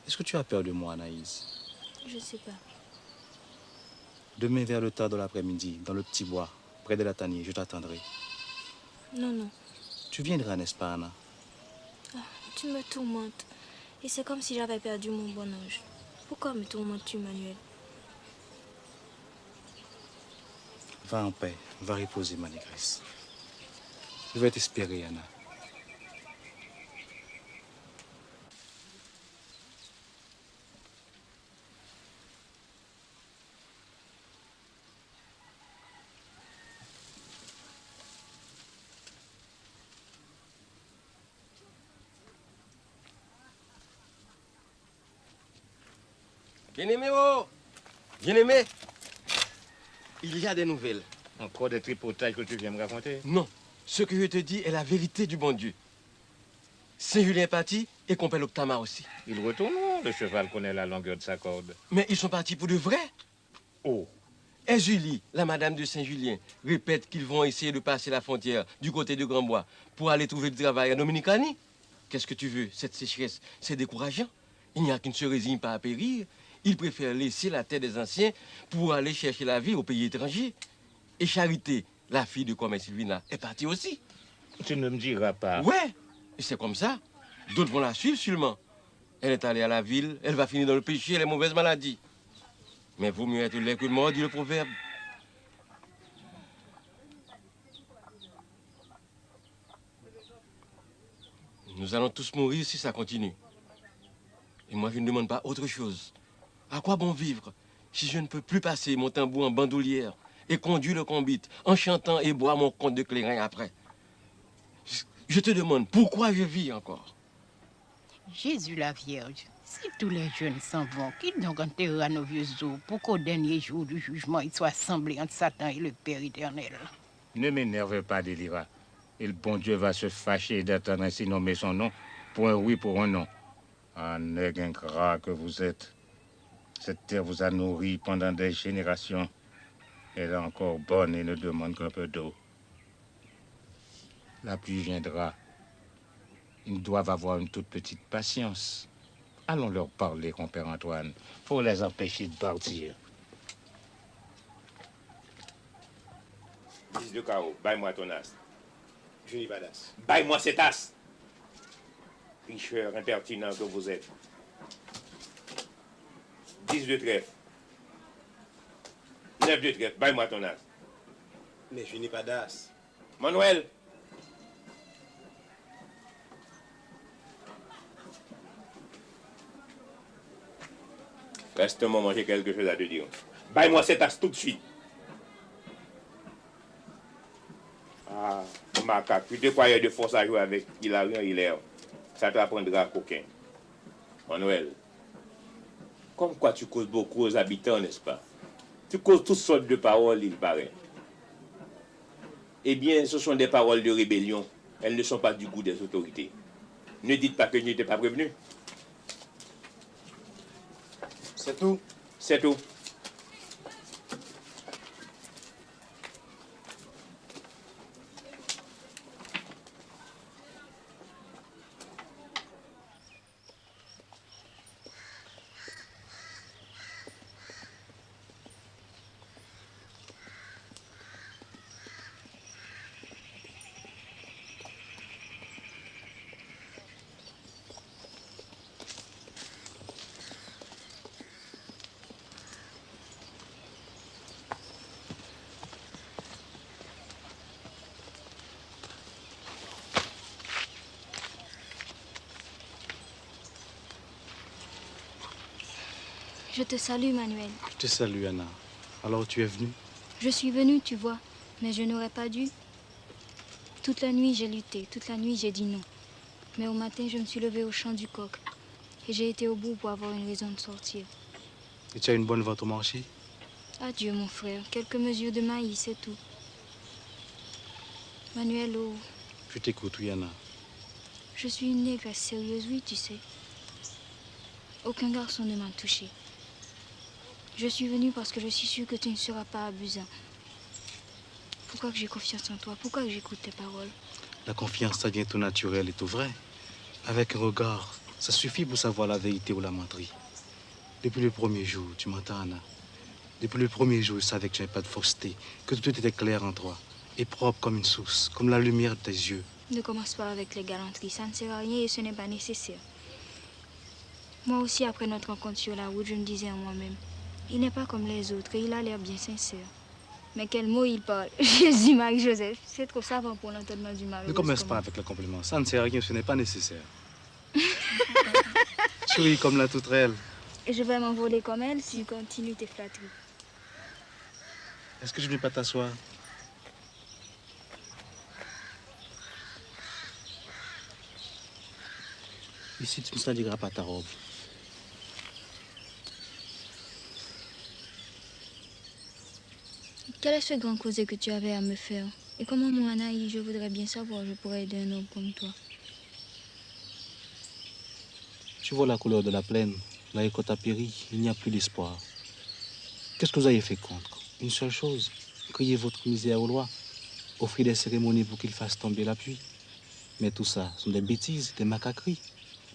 Est-ce que tu as peur de moi, Anaïs? Je sais pas. Demain vers le tard de l'après-midi, dans le petit bois, près de la tanière, je t'attendrai. Non, non. Tu viendras, n'est-ce pas, Anna? Ah, tu me tourmentes. Et c'est comme si j'avais perdu mon bon ange. Pourquoi me tourmentes-tu, Manuel? Va en paix, va reposer, ma négresse. Je vais t'espérer, Anna. Bien-aimé, oh! Bien-aimé, il y a des nouvelles. Encore des tripotages que tu viens me raconter? Non, ce que je te dis est la vérité du bon Dieu. Saint-Julien est parti et compère Octama aussi. Ils retourneront, le cheval connaît la longueur de sa corde. Mais ils sont partis pour de vrai. Oh! Et Julie, la madame de Saint-Julien, répète qu'ils vont essayer de passer la frontière du côté de Grand-Bois pour aller trouver du travail à Dominicani. Qu'est-ce que tu veux? Cette sécheresse, c'est décourageant. Il n'y a qui ne se résigne pas à périr. Ils préfèrent laisser la terre des anciens pour aller chercher la vie au pays étranger. Et Charité, la fille de Comé Sylvina, est partie aussi. Tu ne me diras pas. Ouais, et c'est comme ça. D'autres vont la suivre seulement. Elle est allée à la ville, elle va finir dans le péché et les mauvaises maladies. Mais vaut mieux être laid que mort, dit le proverbe. Nous allons tous mourir si ça continue. Et moi, je ne demande pas autre chose. À quoi bon vivre si je ne peux plus passer mon tambour en bandoulière et conduire le combite en chantant et boire mon compte de clairin après? Je te demande, pourquoi je vis encore? Jésus la Vierge, si tous les jeunes s'en vont, qu'ils donc enterrent à nos vieux os pour qu'au dernier jour du jugement, ils soient assemblés entre Satan et le Père éternel. Ne m'énerve pas, Délira. Et le bon Dieu va se fâcher d'attendre ainsi nommer son nom pour un oui, pour un non. Ah, nègre ingrat que vous êtes. Cette terre vous a nourri pendant des générations. Elle est encore bonne et ne demande qu'un peu d'eau. La pluie viendra. Ils doivent avoir une toute petite patience. Allons leur parler, compère Antoine, pour les empêcher de partir. Fils de Cao, baille-moi ton as. Je n'ai pas d'as. Baille-moi cet as. Tricheur impertinent que vous êtes. 10 de trèfle. 9 de trèfle, baille-moi ton as. Mais je n'ai pas d'as. Manuel. Reste un moment, j'ai quelque chose à te dire. Baille-moi cet as tout de suite. Ah, macaque, tu te croyais de force à jouer avec Hilarion Hilaire. Ça t'apprendra coquin. Manuel, comme quoi tu causes beaucoup aux habitants, n'est-ce pas? Tu causes toutes sortes de paroles, il paraît. Eh bien, ce sont des paroles de rébellion. Elles ne sont pas du goût des autorités. Ne dites pas que je n'étais pas prévenu. C'est tout? C'est tout. Je te salue, Manuel. Je te salue, Anna. Alors tu es venue? Je suis venue, tu vois, mais je n'aurais pas dû. Toute la nuit, j'ai lutté. Toute la nuit, j'ai dit non. Mais au matin, je me suis levée au chant du coq. Et j'ai été au bout pour avoir une raison de sortir. Et tu as une bonne vente au marché? Adieu, mon frère. Quelques mesures de maïs, c'est tout. Manuel, oh, Je t'écoute, oui, Anna. je suis une négresse sérieuse, oui, tu sais. Aucun garçon ne m'a touchée. Je suis venue parce que je suis sûre que tu ne seras pas abusant. Pourquoi que j'ai confiance en toi? Pourquoi que j'écoute tes paroles? La confiance, ça vient tout naturel et tout vrai. Avec un regard, ça suffit pour savoir la vérité ou la menterie. Depuis le premier jour, tu m'entends, Anna? Depuis le premier jour, je savais que tu n'avais pas de fausseté, que tout était clair en toi, et propre comme une source, comme la lumière de tes yeux. Ne commence pas avec les galanteries, ça ne sert à rien et ce n'est pas nécessaire. Moi aussi, après notre rencontre sur la route, je me disais en moi-même, il n'est pas comme les autres et il a l'air bien sincère. Mais quel mot il parle. Jésus, Marie-Joseph, c'est trop savant pour l'entendement du malheureux. Ne commence pas avec le compliment, ça ne sert à rien, ce n'est pas nécessaire. Tu ris comme la toutrelle. Et je vais m'envoler comme elle si tu continues tes flatteries. Est-ce que je ne vais pas t'asseoir? Ici, tu ne saliras pas ta robe. Quel est ce grand causé que tu avais à me faire? Et comment, moi, Anaïs, je voudrais bien savoir, je pourrais aider un homme comme toi. Tu vois la couleur de la plaine, la récolte a péri, il n'y a plus d'espoir. Qu'est-ce que vous avez fait contre? Une seule chose, crier votre misère aux lois, offrir des cérémonies pour qu'ils fassent tomber la pluie. Mais tout ça, ce sont des bêtises, des macaqueries.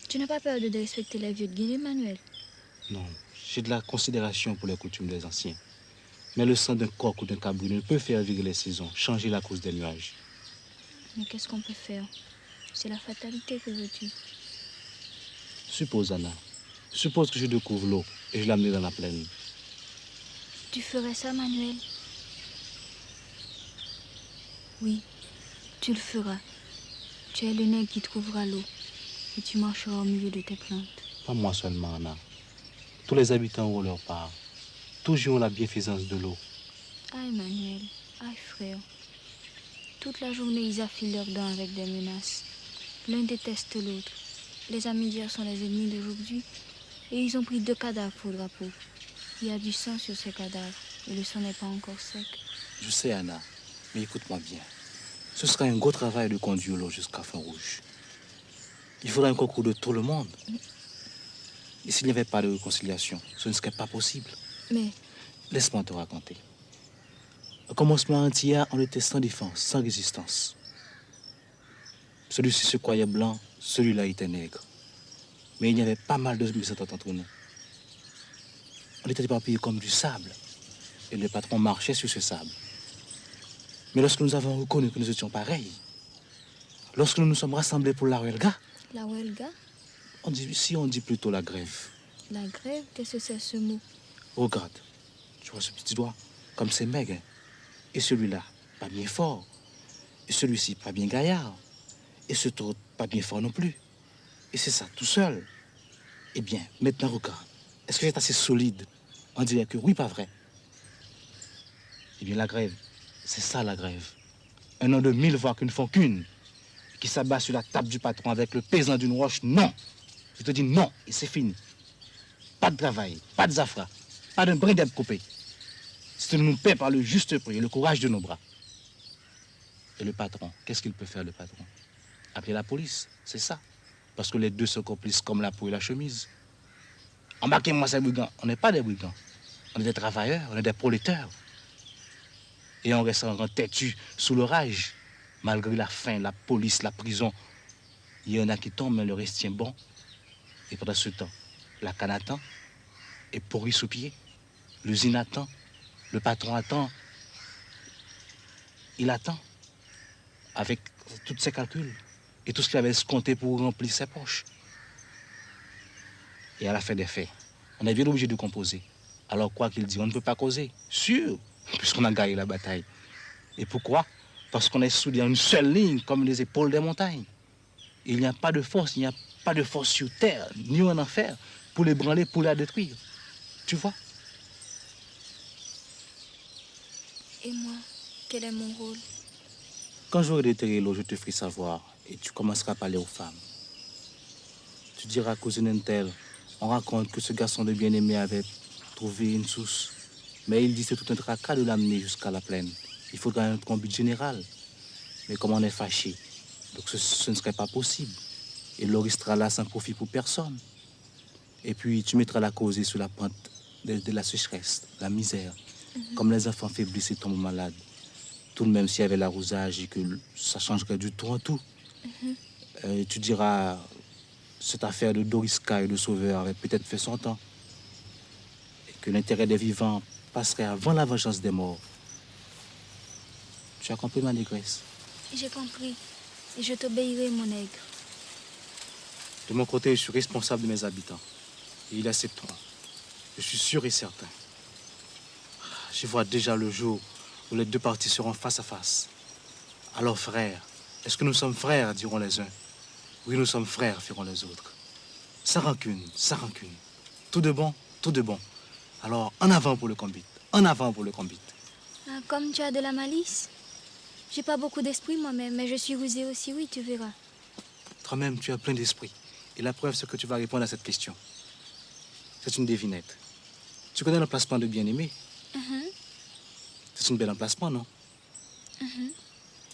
Tu n'as pas peur de respecter les vieux de Guinée, Manuel? Non, j'ai de la considération pour les coutumes des anciens. Mais le sang d'un coq ou d'un cabri ne peut faire virer les saisons, changer la course des nuages. Mais qu'est-ce qu'on peut faire? C'est la fatalité, que veux-tu? Suppose, Anna, suppose que je découvre l'eau et je l'amène dans la plaine. Tu ferais ça, Manuel? Oui, tu le feras. Tu es le nègre qui trouvera l'eau et tu marcheras au milieu de tes plantes. Pas moi seulement, Anna. Tous les habitants ont leur part. Tous ont la bienfaisance de l'eau. Aïe, Manuel, aïe, frère. Toute la journée, ils affilent leurs dents avec des menaces. L'un déteste l'autre. Les amis d'hier sont les ennemis d'aujourd'hui. Et ils ont pris 2 cadavres pour le drapeau. Il y a du sang sur ces cadavres. Et le sang n'est pas encore sec. Je sais, Anna, mais écoute-moi bien. Ce sera un gros travail de conduire l'eau jusqu'à Fond-Rouge. Il faudra un concours de tout le monde. Et s'il n'y avait pas de réconciliation, ce ne serait pas possible. Mais... Laisse-moi te raconter. Au commencement entier, on était sans défense, sans résistance. Celui-ci se croyait blanc, celui-là était nègre. Mais il y avait pas mal de mésententes entre nous. On était éparpillés comme du sable. Et le patron marchait sur ce sable. Mais lorsque nous avons reconnu que nous étions pareils, lorsque nous nous sommes rassemblés pour la Huelga, La Huelga? on dit plutôt la grève. La grève? Qu'est-ce que c'est ce mot? Regarde, tu vois ce petit doigt, comme c'est maigre. Hein? Et celui-là, pas bien fort. Et celui-ci, pas bien gaillard. Et ce autre, pas bien fort non plus. Et c'est ça, tout seul. Eh bien, maintenant, regarde. Est-ce que c'est assez solide? On dirait que oui, pas vrai. Eh bien, la grève, c'est ça la grève. Un homme de 1000 voix qui ne font qu'une. Qui s'abat sur la table du patron avec le pesant d'une roche. Non! Je te dis non, et c'est fini. Pas de travail, pas de zafra, pas d'un brin d'herbe coupé. C'est de nous paie par le juste prix et le courage de nos bras. Et le patron, qu'est-ce qu'il peut faire, le patron? Appeler la police, c'est ça. Parce que les deux sont complices comme la peau et la chemise. Embarquez-moi ces brigands. On n'est pas des brigands. On est des travailleurs, on est des prolétaires. Et on reste en têtu sous l'orage. Malgré la faim, la police, la prison. Il y en a qui tombent, mais le reste tient bon. Et pendant ce temps, la canne attend, est pourrie sous pied. L'usine attend, le patron attend. Il attend, avec tous ses calculs et tout ce qu'il avait escompté pour remplir ses poches. Et à la fin des faits, on est bien obligé de composer. Alors quoi qu'il dit, on ne peut pas causer. Sûr, puisqu'on a gagné la bataille. Et pourquoi? Parce qu'on est soudés en une seule ligne, comme les épaules des montagnes. Il n'y a pas de force, il n'y a pas de force sur terre, ni en enfer, pour l'ébranler, pour la détruire. Tu vois? Et moi, quel est mon rôle? Quand j'aurai déterré l'eau, je te ferai savoir et tu commenceras à parler aux femmes. Tu diras à cousine Intel, on raconte que ce garçon de bien-aimé avait trouvé une source. Mais il dit que c'est tout un tracas de l'amener jusqu'à la plaine. Il faudra un combat général. Mais comme on est fâché, donc ce ne serait pas possible. Et l'eau restera là sans profit pour personne. Et puis tu mettras la causée sur la pente de la sécheresse, la misère. Comme les enfants faiblissent et tombent malades. Tout de même s'il y avait l'arrosage et que ça changerait du tout en tout. Tu diras, cette affaire de Doriska et de Sauveur avait peut-être fait son temps. Et que l'intérêt des vivants passerait avant la vengeance des morts. Tu as compris, ma négresse? J'ai compris. Et je t'obéirai, mon nègre. De mon côté, je suis responsable de mes habitants. Et ils accepteront. Je suis sûr et certain. Je vois déjà le jour où les deux parties seront face à face. Alors, frères, est-ce que nous sommes frères, diront les uns? Oui, nous sommes frères, diront les autres. Sans rancune, sans rancune. Tout de bon, tout de bon. Alors, en avant pour le combat. En avant pour le combat. Ah, comme tu as de la malice. J'ai pas beaucoup d'esprit moi-même, mais je suis rusée aussi, oui, tu verras. Toi-même, tu as plein d'esprit. Et la preuve, c'est que tu vas répondre à cette question. C'est une devinette. Tu connais l'emplacement de bien-aimé? C'est un bel emplacement, non?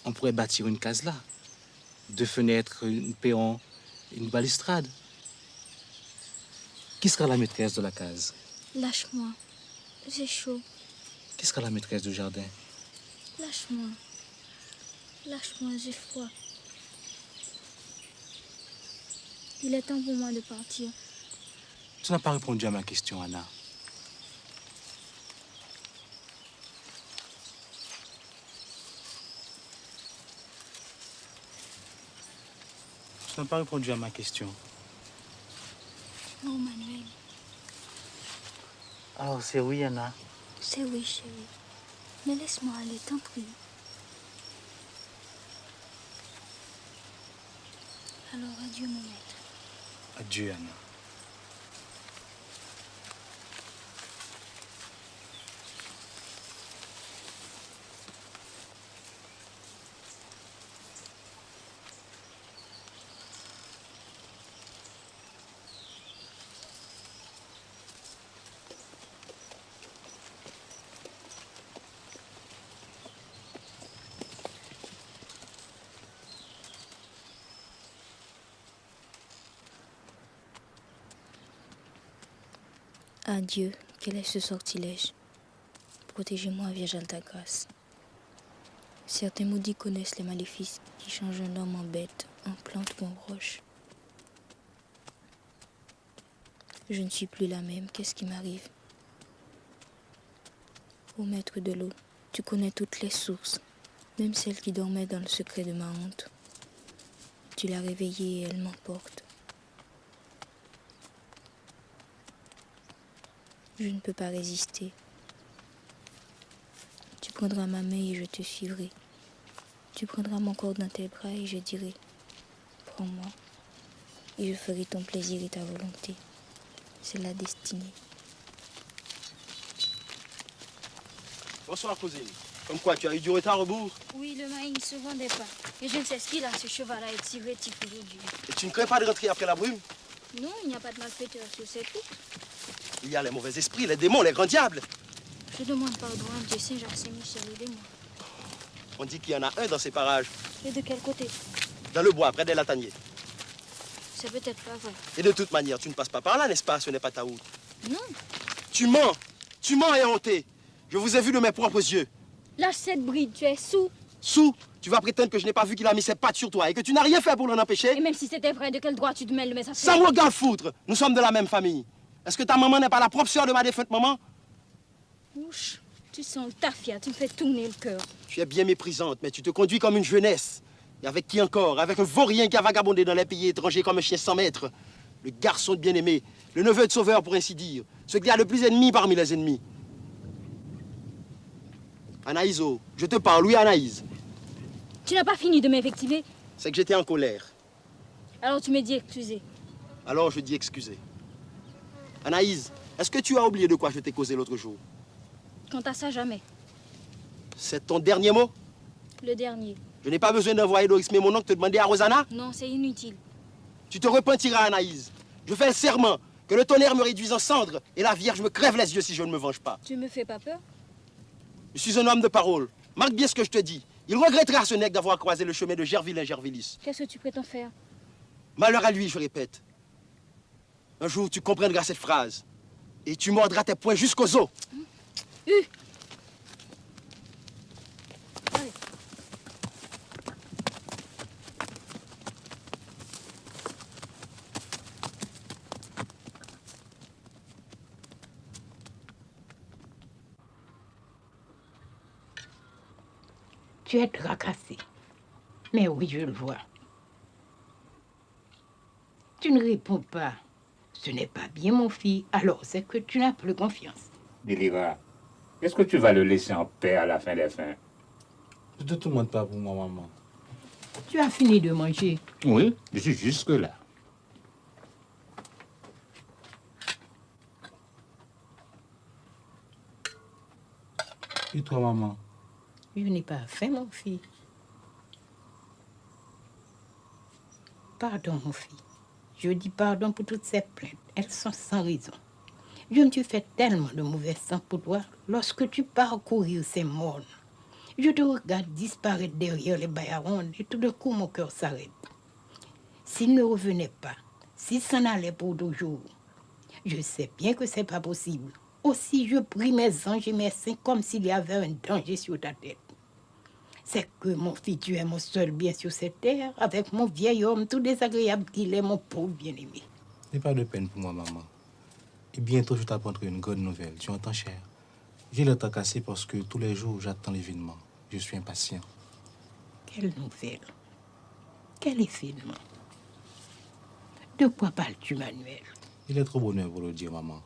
On pourrait bâtir une case là. 2 fenêtres, une perron, une balustrade. Qui sera la maîtresse de la case? Lâche-moi. J'ai chaud. Qui sera la maîtresse du jardin? Lâche-moi. Lâche-moi, j'ai froid. Il est temps pour moi de partir. Tu n'as pas répondu à ma question, Anna. Tu n'as pas répondu à ma question. Non, Manuel. Alors, c'est oui, Anna. C'est oui, chérie. Mais laisse-moi aller, t'en prie. Alors, adieu, mon maître. Adieu, Anna. Adieu, quel est ce sortilège? Protégez-moi, Vierge Altagrace. Certains maudits connaissent les maléfices qui changent un homme en bête, en plante ou en roche. Je ne suis plus la même, qu'est-ce qui m'arrive? Ô maître de l'eau, tu connais toutes les sources, même celle qui dormait dans le secret de ma honte. Tu l'as réveillée et elle m'emporte. Je ne peux pas résister. Tu prendras ma main et je te suivrai. Tu prendras mon corps dans tes bras et je dirai, prends-moi. Et je ferai ton plaisir et ta volonté. C'est la destinée. Bonsoir, cousine. Comme quoi, tu as eu du retard au bout? Oui, le maïs ne se vendait pas. Et je ne sais ce qu'il a, ce cheval-là est si rétif aujourd'hui. Et tu ne crains pas de rentrer après la brume? Non, il n'y a pas de malfaiteur sur cette route. Il y a les mauvais esprits, les démons, les grands diables. Je demande pardon à Dieu Saint-Jacques, Saint-Michel et moi. On dit qu'il y en a un dans ces parages. Et de quel côté? Dans le bois, près des lataniers. C'est peut-être pas vrai. Et de toute manière, tu ne passes pas par là, n'est-ce pas? Ce n'est pas ta route. Non. Tu mens. Tu mens et honté. Je vous ai vu de mes propres yeux. Lâche cette bride, tu es sous. Sous? Tu vas prétendre que je n'ai pas vu qu'il a mis ses pattes sur toi et que tu n'as rien fait pour l'en empêcher? Et même si c'était vrai, de quel droit tu te mêles de mes affaires? Ça me regarde foutre. Nous sommes de la même famille. Est-ce que ta maman n'est pas la propre sœur de ma défunte maman? Ouch, tu sens le tafia, tu me fais tourner le cœur. Tu es bien méprisante, mais tu te conduis comme une jeunesse. Et avec qui encore? Avec un vaurien qui a vagabondé dans les pays étrangers comme un chien sans maître. Le garçon de bien-aimé, le neveu de Sauveur pour ainsi dire. Ce qui a le plus ennemi parmi les ennemis. Anaïs, oh, je te parle, oui Anaïs. Tu n'as pas fini de m'invectiver? C'est que j'étais en colère. Alors tu me dis excusez. Alors je dis excusez. Anaïs, Est-ce que tu as oublié de quoi je t'ai causé l'autre jour? Quant à ça, jamais. C'est ton dernier mot? Le dernier. Je n'ai pas besoin d'envoyer Doris mais mon oncle te demander à Rosanna? Non, c'est inutile. Tu te repentiras, Anaïs. Je fais le serment que le tonnerre me réduise en cendres et la Vierge me crève les yeux si je ne me venge pas. Tu me fais pas peur? Je suis un homme de parole. Marque bien ce que je te dis. Il regrettera ce nègre d'avoir croisé le chemin de Gerville Gervilis. Qu'est-ce que tu prétends faire? Malheur à lui, je répète. Un jour, tu comprendras cette phrase. Et tu mordras tes poings jusqu'aux os. Tu es tracassé. Mais oui, je le vois. Tu ne réponds pas. Ce n'est pas bien, mon fils. Alors, c'est que tu n'as plus confiance. Délira, est-ce que tu vas le laisser en paix à la fin des fins? Ne te tourmente pas pour moi, maman. Tu as fini de manger? Oui, je suis jusque-là. Et toi, maman? Je n'ai pas faim, mon fils. Pardon, mon fils. Je dis pardon pour toutes ces plaintes. Elles sont sans raison. Je me suis fait tellement de mauvais sang pour toi lorsque tu parcourir ces mornes. Je te regarde disparaître derrière les baillarons et tout d'un coup mon cœur s'arrête. S'il ne revenait pas, s'il s'en allait pour toujours, je sais bien que c'est pas possible. Aussi je prie mes anges et mes saints comme s'il y avait un danger sur ta tête. C'est que mon fils, tu es mon seul bien sur cette terre, avec mon vieil homme tout désagréable qu'il est, mon pauvre bien-aimé. N'aie pas de peine pour moi, maman. Et bientôt, je t'apprendrai une bonne nouvelle. Tu entends, cher? J'ai le temps cassé parce que tous les jours, j'attends l'événement. Je suis impatient. Quelle nouvelle? Quel événement? De quoi parles-tu, Manuel? Il est trop bonheur pour le dire, maman.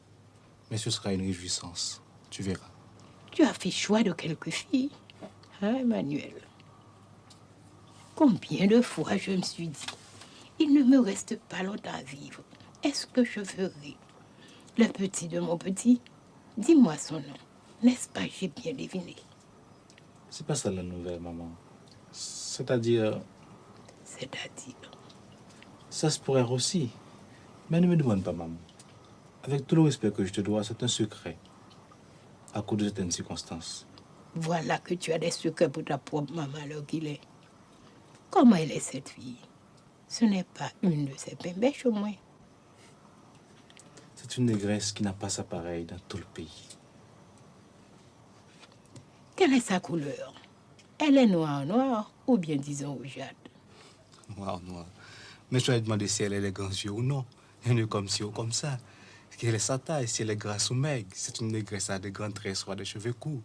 Mais ce sera une réjouissance. Tu verras. Tu as fait choix de quelques filles. Hein, Manuel? Combien de fois je me suis dit, il ne me reste pas longtemps à vivre. Est-ce que je ferai le petit de mon petit? Dis-moi son nom. N'est-ce pas, j'ai bien deviné? C'est pas ça la nouvelle, maman. C'est-à-dire... C'est-à-dire? Ça se pourrait aussi. Mais ne me demande pas, maman. Avec tout le respect que je te dois, c'est un secret. À cause de certaines circonstances. Voilà que tu as des secrets pour ta propre maman alors qu'il est. Comment elle est cette fille? Ce n'est pas une de ces bêches au moins. C'est une négresse qui n'a pas sa pareille dans tout le pays. Quelle est sa couleur? Elle est noire ou bien disons rougeâtre? Noire. Mais je vais demander si elle est les grands yeux ou non. Elle est comme ci ou comme ça. Quelle est sa taille, si elle est grasse ou maigre. C'est une négresse à de grands traits, soit des cheveux courts.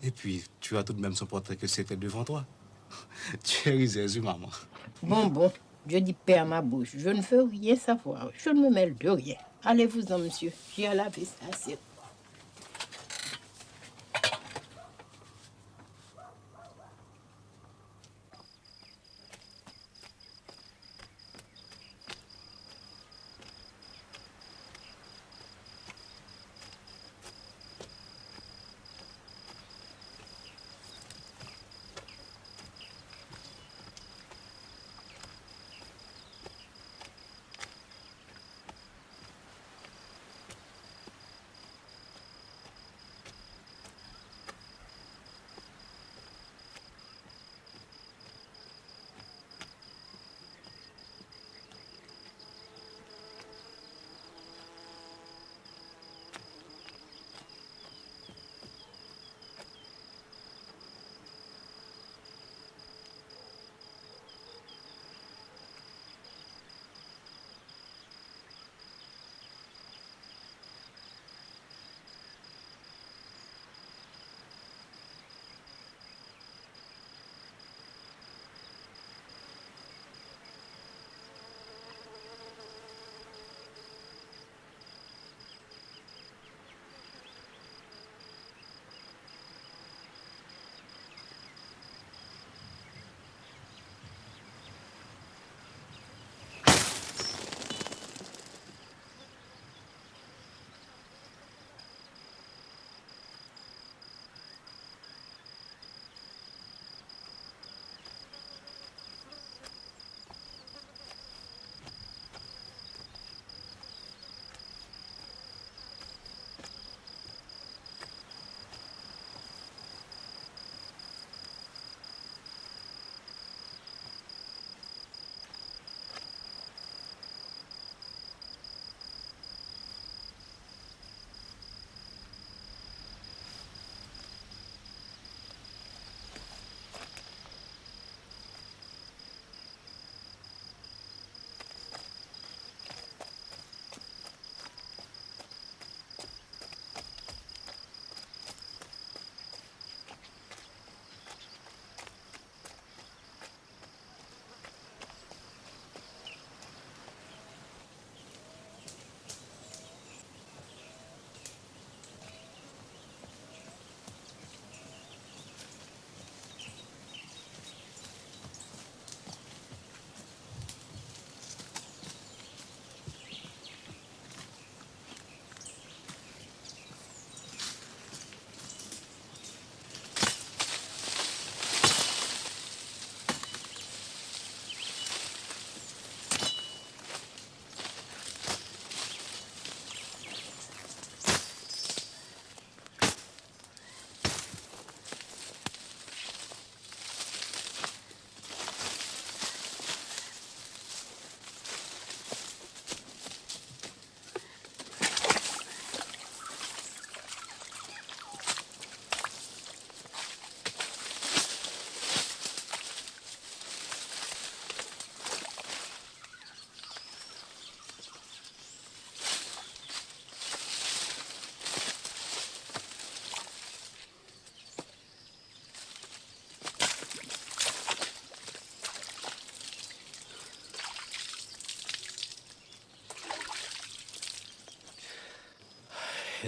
Et puis, tu as tout de même son portrait que c'était devant toi. Tu es risée, maman. Bon, je dis paix à ma bouche. Je ne veux rien savoir. Je ne me mêle de rien. Allez-vous-en, monsieur. J'ai à laver ça assiette.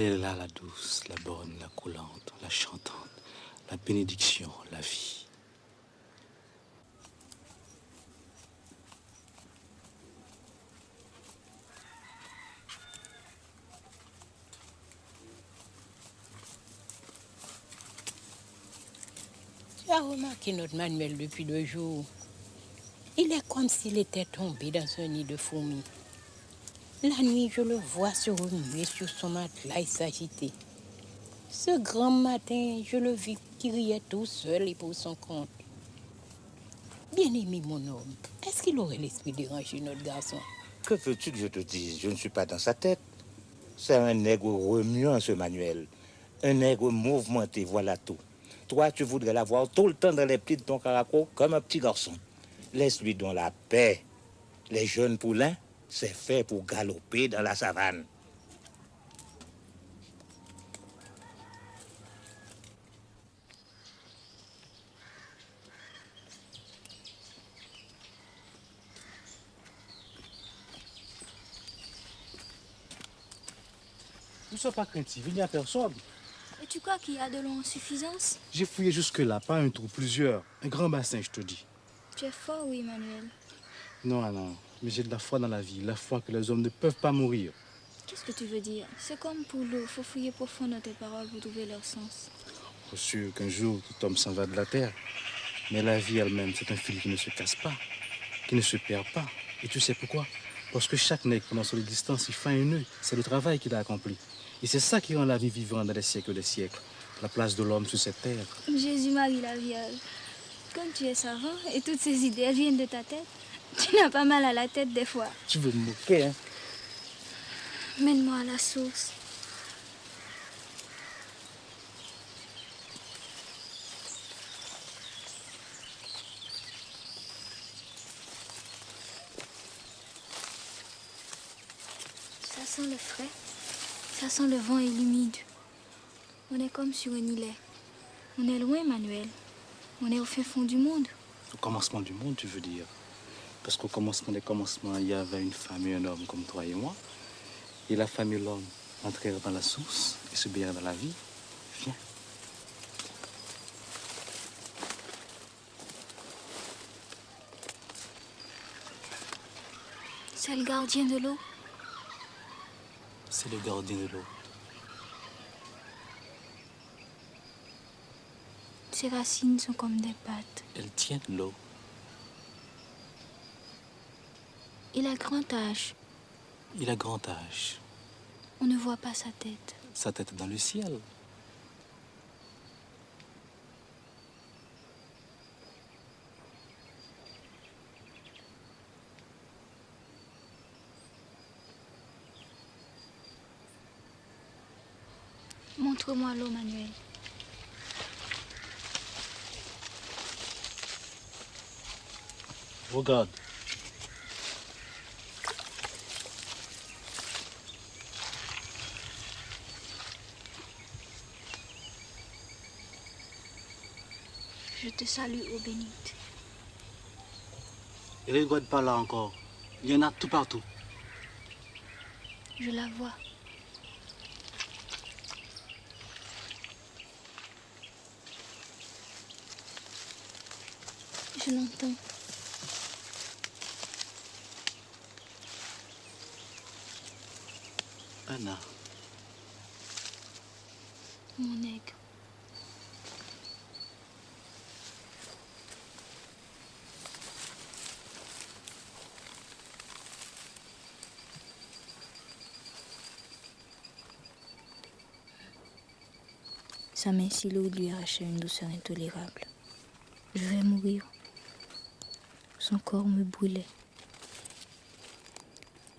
Elle est là, la douce, la bonne, la collante, la chantante, la bénédiction, la vie. Tu as remarqué notre Manuel depuis 2 jours. Il est comme s'il était tombé dans un nid de fourmis. La nuit, je le vois se remuer sur son matelas et s'agiter. Ce grand matin, je le vis qui riait tout seul et pour son compte. Bien-aimé, mon homme, est-ce qu'il aurait l'esprit déranger notre garçon? Que veux-tu que je te dise? Je ne suis pas dans sa tête. C'est un nègre remuant, ce Manuel. Un nègre mouvementé, voilà tout. Toi, tu voudrais l'avoir tout le temps dans les plis de ton caraco comme un petit garçon. Laisse-lui donc la paix. Les jeunes poulains, c'est fait pour galoper dans la savane. Ne sois pas craintif, il n'y a personne. Et tu crois qu'il y a de l'eau en suffisance? J'ai fouillé jusque-là, pas un trou, plusieurs. Un grand bassin, je te dis. Tu es fort, oui, Emmanuel. Non, non, mais j'ai de la foi dans la vie, la foi que les hommes ne peuvent pas mourir. Qu'est-ce que tu veux dire? C'est comme pour l'eau, faut fouiller profond dans tes paroles pour trouver leur sens. Je suis sûr qu'un jour, tout homme s'en va de la terre. Mais la vie elle-même, c'est un fil qui ne se casse pas, qui ne se perd pas. Et tu sais pourquoi? Parce que chaque nègre, pendant son existence, il fait un nœud. C'est le travail qu'il a accompli. Et c'est ça qui rend la vie vivante dans les siècles des siècles. La place de l'homme sur cette terre. Jésus-Marie la Vierge, comme tu es savant et toutes ces idées, elles viennent de ta tête. Tu n'as pas mal à la tête des fois. Tu veux me moquer, hein? Mène-moi à la source. Ça sent le frais, ça sent le vent et l'humide. On est comme sur un îlet. On est loin, Manuel. On est au fin fond du monde. Au commencement du monde, tu veux dire? Parce qu'au commencement des commencements, il y avait une femme et un homme comme toi et moi. Et la femme et l'homme entrèrent dans la source et se baignèrent dans la vie. Viens. C'est le gardien de l'eau. C'est le gardien de l'eau. Ses racines sont comme des pattes. Elle tient l'eau. Il a grand âge. Il a grand âge. On ne voit pas sa tête. Sa tête dans le ciel. Montre-moi l'eau, Manuel. Regarde. Je te salue, ô bénite. Et ne regarde pas là encore. Il y en a tout partout. Je la vois. Je l'entends. Anna. Mon nègre. Sa main si lourde lui arrachait une douceur intolérable. Je vais mourir. Son corps me brûlait.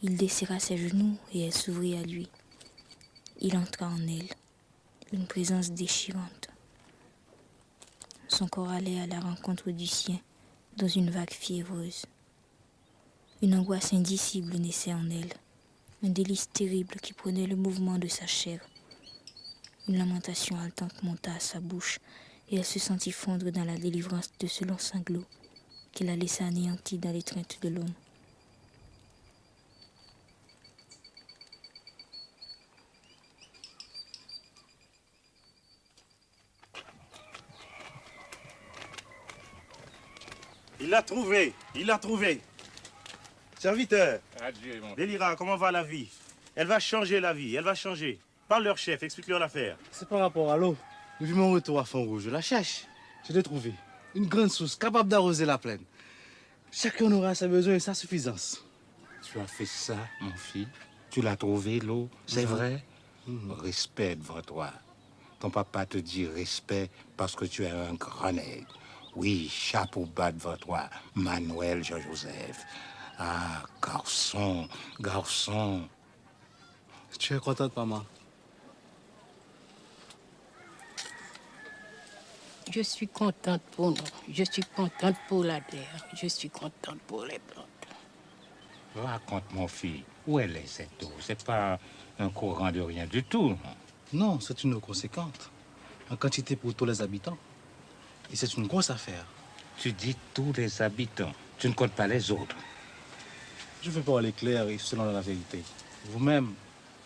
Il desserra ses genoux et elle s'ouvrit à lui. Il entra en elle, une présence déchirante. Son corps allait à la rencontre du sien dans une vague fiévreuse. Une angoisse indicible naissait en elle, un délice terrible qui prenait le mouvement de sa chair. Une lamentation haletante monta à sa bouche et elle se sentit fondre dans la délivrance de ce long sanglot qui la laissa anéantie dans l'étreinte de l'homme. Il l'a trouvé. Il l'a trouvé. Serviteur. Adieu, mon Délira, comment va la vie? Elle va changer la vie. Elle va changer. Parle leur chef, explique-leur l'affaire. C'est par rapport à l'eau. Depuis mon retour à Font-Rouge, je la cherche. Je l'ai trouvée. Une grande source capable d'arroser la plaine. Chacun aura ses besoins et sa suffisance. Tu as fait ça, mon fils? Tu l'as trouvé, l'eau? C'est vrai? Respect devant toi. Ton papa te dit respect parce que tu es un grand nègre. Oui, chapeau bas devant toi, Manuel Jean-Joseph. Ah, garçon, garçon. Tu es contente, maman? Je suis contente pour nous. Je suis contente pour la terre. Je suis contente pour les plantes. Raconte, mon fils, où elle est cette eau? C'est pas un courant de rien du tout, non? Non, c'est une eau conséquente. En quantité pour tous les habitants. Et c'est une grosse affaire. Tu dis tous les habitants. Tu ne comptes pas les autres. Je veux parler clair et selon la vérité. Vous-même,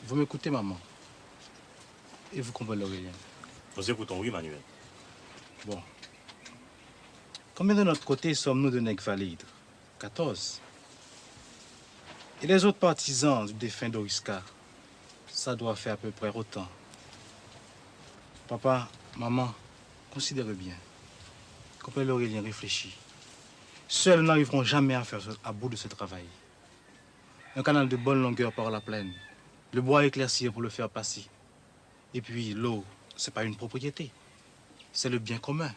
vous m'écoutez, maman. Et vous comprenez rien. Nous écoutons, oui, Manuel. Bon. Combien de notre côté sommes-nous de nègres valides? 14. Et les autres partisans du défunt Doriska, ça doit faire à peu près autant. Papa, maman, considérez bien. Compère Aurélien réfléchit. Seuls n'arriveront jamais à faire à bout de ce travail. Un canal de bonne longueur par la plaine. Le bois éclairci pour le faire passer. Et puis l'eau, c'est pas une propriété. C'est le bien commun.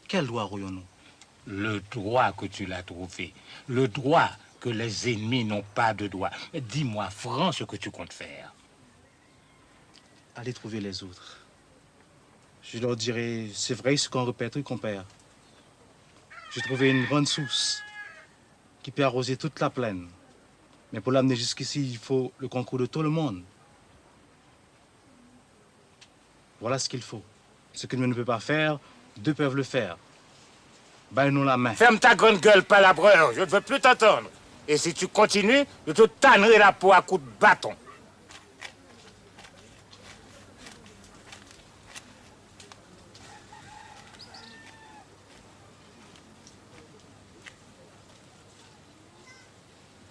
Quel droit aurions-nous? Le droit que tu l'as trouvé. Le droit que les ennemis n'ont pas de droit. Dis-moi franc ce que tu comptes faire. Allez trouver les autres. Je leur dirai, c'est vrai ce qu'on répète, oui, compère. J'ai trouvé une grande source qui peut arroser toute la plaine. Mais pour l'amener jusqu'ici, il faut le concours de tout le monde. Voilà ce qu'il faut. Ce que l'un ne peut pas faire, deux peuvent le faire. Baille-nous la main. Ferme ta grande gueule, palabreur. Je ne veux plus t'entendre. Et si tu continues, je te tannerai la peau à coups de bâton.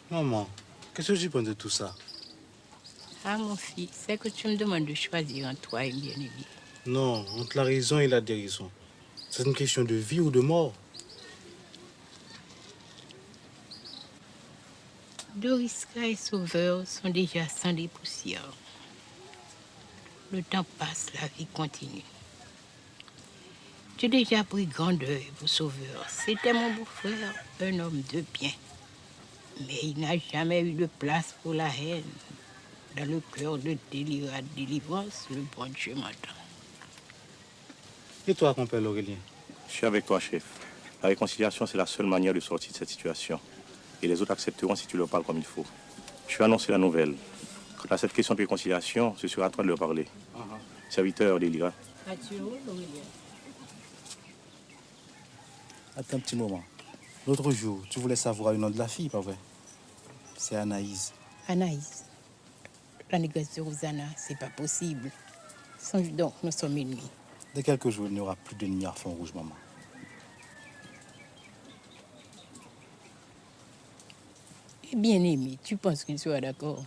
Maman, qu'est-ce que tu penses de tout ça? Ah, mon fils, c'est que tu me demandes de choisir entre toi et bien-aimé. Non, entre la raison et la dérision. C'est une question de vie ou de mort. Doriska et Sauveur sont déjà sans des poussières. Le temps passe, la vie continue. J'ai déjà pris grand deuil pour Sauveur. C'était mon beau-frère, un homme de bien. Mais il n'a jamais eu de place pour la haine. Dans le cœur de Délira de délivrance, le bon Dieu m'entend. Et toi, compère Aurélien? Je suis avec toi, chef. La réconciliation, c'est la seule manière de sortir de cette situation. Et les autres accepteront si tu leur parles comme il faut. Je vais annoncer la nouvelle. Quant à cette question de réconciliation, je serai en train de leur parler. Serviteur Délira. Adieu, Aurélien. Attends un petit moment. L'autre jour, tu voulais savoir le nom de la fille, pas vrai? C'est Anaïs. Anaïs, la négresse de Rosanna, c'est pas possible. Songe donc, nous sommes ennemis. Dans quelques jours, il n'y aura plus d'ennemis à Font-Rouge, maman. Et bien aimé, tu penses qu'il sera d'accord?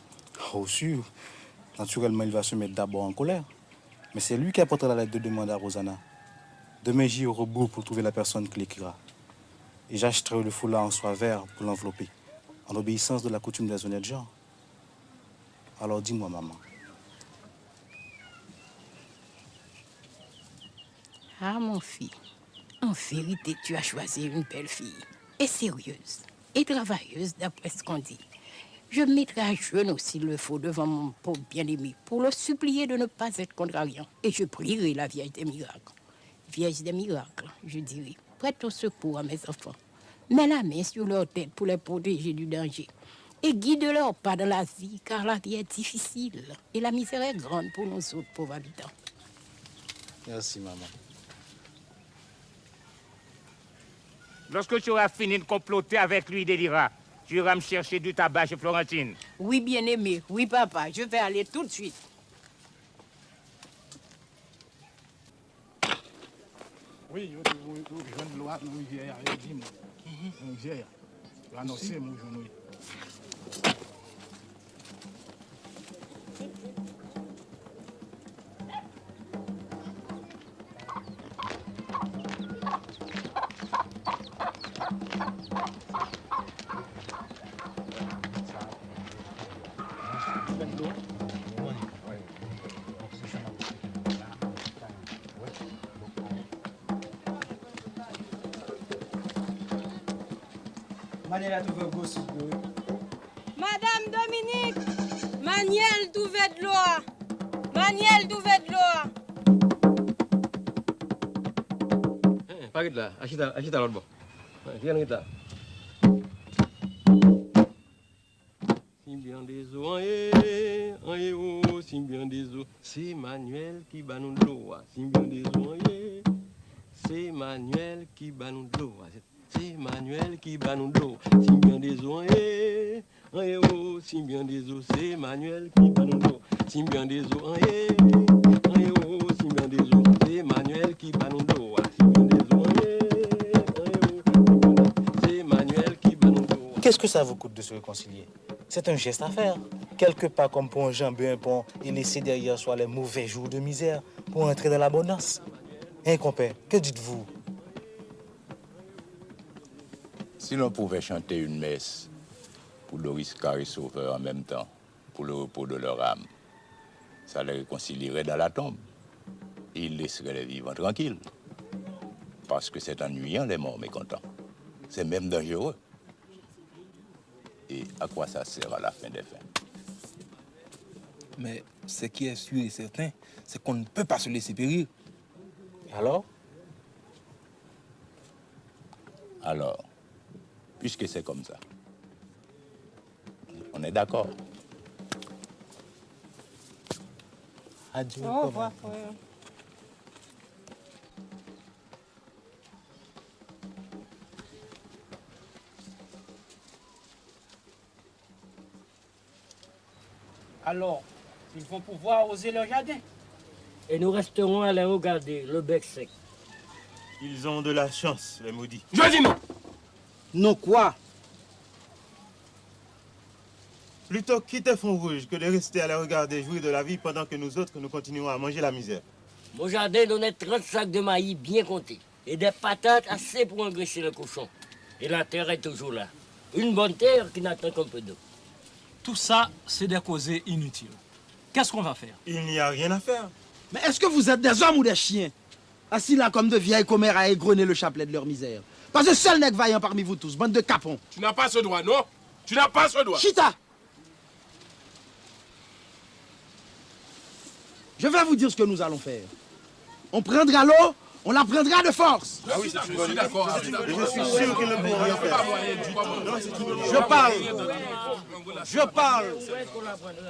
Oh, sûr. Naturellement, il va se mettre d'abord en colère. Mais c'est lui qui apportera la lettre de demande à Rosanna. Demain, j'irai au rebours pour trouver la personne qui l'écrira. Et j'achèterai le foulard en soie vert pour l'envelopper, en obéissance de la coutume des honnêtes gens. Alors dis-moi, maman. Ah, mon fils, en vérité, tu as choisi une belle fille, et sérieuse, et travailleuse, d'après ce qu'on dit. Je me mettrai à genoux s'il le faut devant mon pauvre bien-aimé pour le supplier de ne pas être contrariant. Et je prierai la Vierge des miracles. Vierge des miracles, je dirai, prête au secours à mes enfants. Mets la main sur leur tête pour les protéger du danger. Et guide-leur pas dans la vie, car la vie est difficile. Et la misère est grande pour nos autres pauvres habitants. Merci, maman. Lorsque tu auras fini de comploter avec lui, Délira, tu iras me chercher du tabac chez Florentine. Oui, bien-aimé. Oui, papa. Je vais aller tout de suite. Oui, je viens de loi, nous, il y a dit, mon Dieu, l'annoncer, mon genou. Madame Dominique, Maniel Douvet-de-Loa. Maniel Douvet-de-Loa. Pas là, achète à l'autre bord. Viens là. Symbian des eaux, oh, Symbian des eaux. C'est Manuel qui bat nous de l'eau. Symbian des eaux, c'est Manuel qui bat nous de l'eau. C'est Manuel qui bat nous de l'eau. Symbian des eaux, oh, Symbian des eaux. C'est Manuel qui bat nous de l'eau. Symbian des eaux, oh, Symbian des eaux. C'est Manuel qui bat nous de l'eau. Qu'est-ce que ça vous coûte de se réconcilier? C'est un geste à faire. Quelque part comme pour enjamber un pont et laisser derrière soi les mauvais jours de misère pour entrer dans l'abondance. Hein, compère, que dites-vous? Si l'on pouvait chanter une messe pour Doris Carré Sauveur en même temps, pour le repos de leur âme, ça les réconcilierait dans la tombe. Ils laisseraient les vivants tranquilles. Parce que c'est ennuyant, les morts mécontents. C'est même dangereux. Et à quoi ça sert à la fin des fins? Mais ce qui est sûr et certain, c'est qu'on ne peut pas se laisser périr. Alors? Alors, puisque c'est comme ça, on est d'accord. Adieu. Au revoir, frère. Alors, ils vont pouvoir oser leur jardin. Et nous resterons à les regarder, le bec sec. Ils ont de la chance, les maudits. Je dis non. Non quoi? Plutôt quitter Font-Rouge que de rester à les regarder jouir de la vie pendant que nous autres, nous continuons à manger la misère. Mon jardin donnait 30 sacs de maïs bien comptés et des patates assez pour engraisser le cochon. Et la terre est toujours là. Une bonne terre qui n'attend qu'un peu d'eau. Tout ça, c'est des causées inutiles. Qu'est-ce qu'on va faire? Il n'y a rien à faire. Mais est-ce que vous êtes des hommes ou des chiens? Assis là comme de vieilles commères à égrener le chapelet de leur misère. Parce que seul nègre vaillant parmi vous tous, bande de capons. Tu n'as pas ce droit, non? Tu n'as pas ce droit. Chita! Je vais vous dire ce que nous allons faire. On prendra l'eau, on la prendra de force. Ah oui, je suis d'accord. Je suis sûr qu'il ne pourra rien faire. Je parle. Je parle.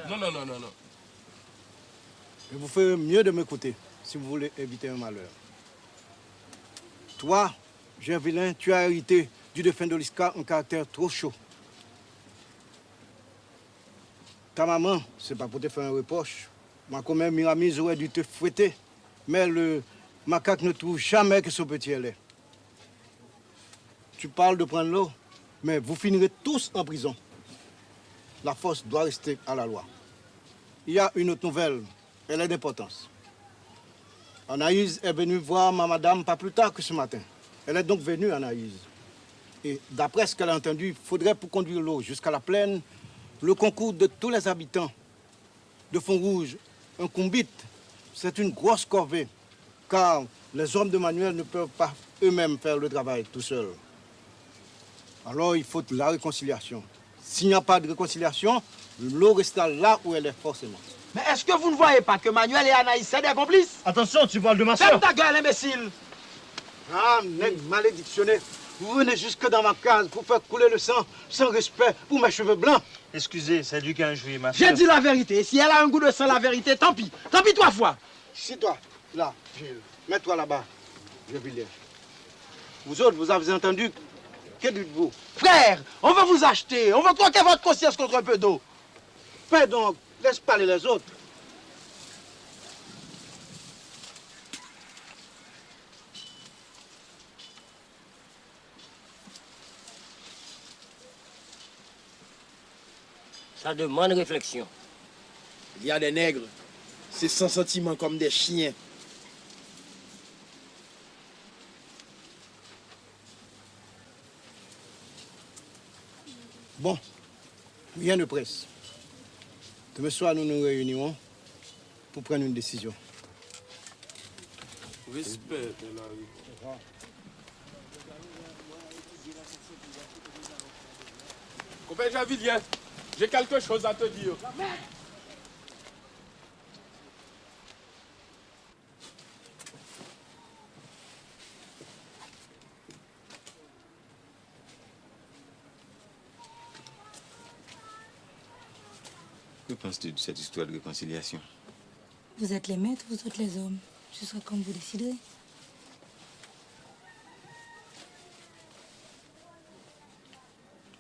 Non, non, non, non, non. Je vous fais mieux de m'écouter si vous voulez éviter un malheur. Toi, jeune vilain, tu as hérité du défunt d'Oliska un caractère trop chaud. Ta maman, c'est pas pour te faire un reproche. Ma commère Miramise aurait dû te fouetter. Mais le macaque ne trouve jamais que son petit lait. Tu parles de prendre l'eau, mais vous finirez tous en prison. La force doit rester à la loi. Il y a une autre nouvelle, elle est d'importance. Anaïs est venue voir ma madame pas plus tard que ce matin. Elle est donc venue, Anaïs. Et d'après ce qu'elle a entendu, il faudrait pour conduire l'eau jusqu'à la plaine, le concours de tous les habitants de Font-Rouge, un combite. C'est une grosse corvée, car les hommes de manuel ne peuvent pas eux-mêmes faire le travail tout seuls. Alors il faut la réconciliation. S'il n'y a pas de réconciliation, l'eau restera là où elle est forcément. Mais est-ce que vous ne voyez pas que Manuel et Anaïs sont des complices? Attention, tu parles de ma soeur. Ferme ta gueule, imbécile! Ah, nègre malédictionné. Vous venez jusque dans ma case pour faire couler le sang sans respect pour mes cheveux blancs. Excusez, c'est lui qui a injurié ma soeur. J'ai dit la vérité. Si elle a un goût de sang, la vérité, tant pis. Tant pis 3 fois. Si toi, là, Gilles, mets-toi là-bas. Je vais lire. Vous autres, vous avez entendu? Que dites-vous? Frère, on veut vous acheter. On veut croquer votre conscience contre un peu d'eau. Fais donc, laisse parler les autres. Ça demande réflexion. Il y a des nègres, c'est sans sentiment comme des chiens. Bon, rien ne presse. Demain soir, nous nous réunirons pour prendre une décision. Respect, Compère Javilien, j'ai quelque chose à te dire. Que penses-tu de cette histoire de réconciliation? Vous êtes les maîtres, vous êtes les hommes. Ce sera comme vous déciderez.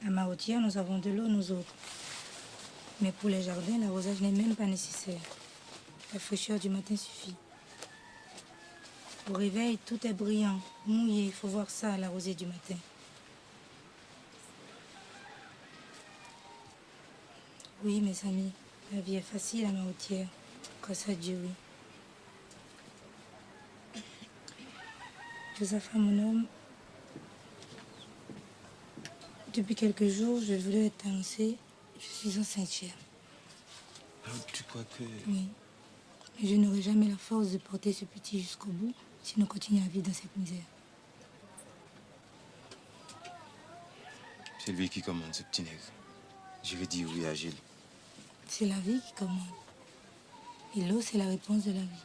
À Mahotière, nous avons de l'eau, nous autres. Mais pour les jardins, l'arrosage n'est même pas nécessaire. La fraîcheur du matin suffit. Au réveil, tout est brillant, mouillé. Il faut voir ça à la rosée du matin. Oui, mes amis, la vie est facile à Mahotière. Grâce à Dieu, oui. Josaphat, mon homme, depuis quelques jours, je voulais t'annoncer, je suis enceinte, chère. Tu crois que... Oui. Mais je n'aurai jamais la force de porter ce petit jusqu'au bout si nous continuons à vivre dans cette misère. C'est lui qui commande, ce petit nègre. Je vais dire oui à Gilles. C'est la vie qui commande. Et l'eau, c'est la réponse de la vie.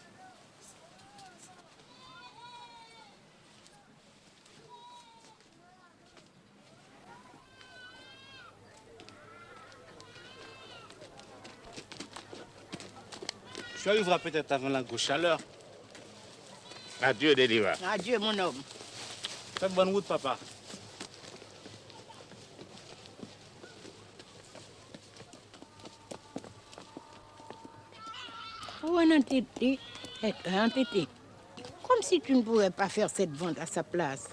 Tu arriveras peut-être avant la grosse chaleur. Adieu, Deliva. Adieu, mon homme. Faites bonne route, papa. Pour un entêté, être entêté. Comme si tu ne pourrais pas faire cette vente à sa place.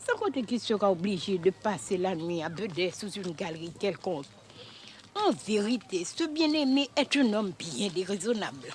Sans compter qu'il sera obligé de passer la nuit à Bedès sous une galerie quelconque. En vérité, ce bien-aimé est un homme bien déraisonnable.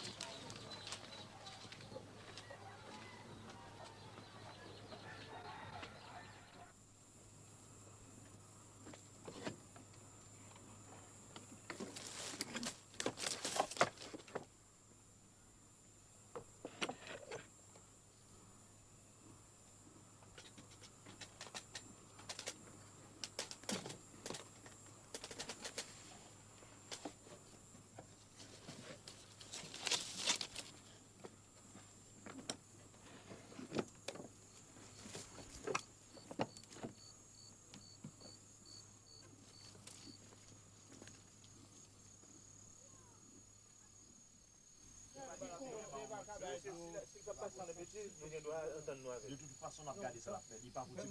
De toute façon, on a gardé ça la paix. Il n'est pas pour dire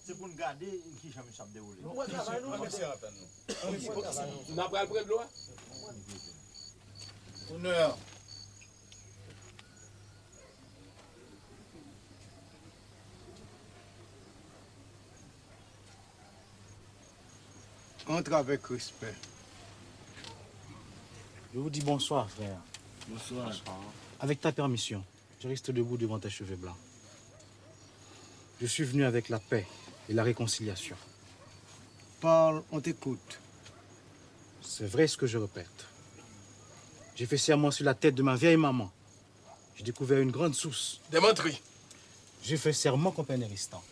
c'est pour nous garder qui jamais ça déroulé. On n'a pas le prêt de loi. Honneur. Entre avec respect. Je vous dis bonsoir, frère. Bonsoir. Avec ta permission, je reste debout devant tes cheveux blancs. Je suis venu avec la paix et la réconciliation. Parle, on t'écoute. C'est vrai ce que je répète. J'ai fait serment sur la tête de ma vieille maman. J'ai découvert une grande source. Des menteries. J'ai fait serment, compagnie Ristan.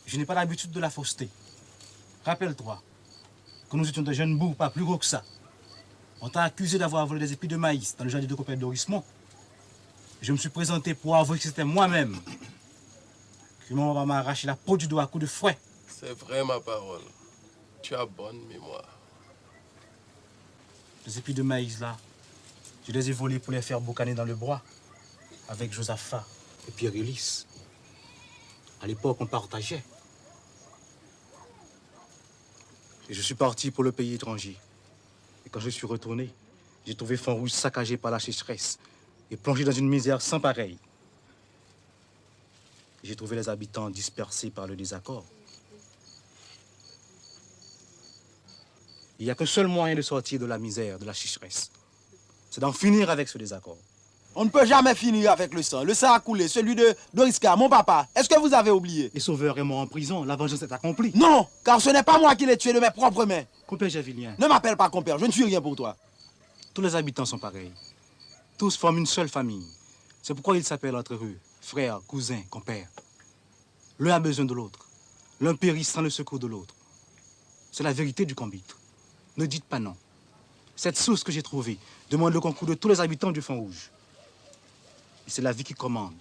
Je n'ai pas l'habitude de la fausseté. Rappelle-toi que nous étions des jeunes bourgs, pas plus gros que ça. On t'a accusé d'avoir volé des épis de maïs dans le jardin de copain d'Orismont. Je me suis présenté pour avouer que c'était moi-même. Que mon maman m'a arraché la peau du doigt à coups de fouet. C'est vrai ma parole. Tu as bonne mémoire. Les épis de maïs là, je les ai volés pour les faire boucaner dans le bois. Avec Josaphat et Pierre-Ulysse. À l'époque, on partageait. Et je suis parti pour le pays étranger. Et quand je suis retourné, j'ai trouvé Font-Rouge saccagé par la sécheresse et plongé dans une misère sans pareille. J'ai trouvé les habitants dispersés par le désaccord. Il n'y a qu'un seul moyen de sortir de la misère, de la sécheresse. C'est d'en finir avec ce désaccord. On ne peut jamais finir avec le sang. Le sang a coulé, celui de Doriska, mon papa. Est-ce que vous avez oublié? Les sauveurs est mort en prison, la vengeance est accomplie. Non, car ce n'est pas moi qui l'ai tué de mes propres mains. Compère Javilien. Ne m'appelle pas compère, je ne suis rien pour toi. Tous les habitants sont pareils. Tous forment une seule famille. C'est pourquoi ils s'appellent entre eux frères, cousins, compères. L'un a besoin de l'autre. L'un périt sans le secours de l'autre. C'est la vérité du combitre. Ne dites pas non. Cette source que j'ai trouvée demande le concours de tous les habitants du Fond Rouge. Et c'est la vie qui commande.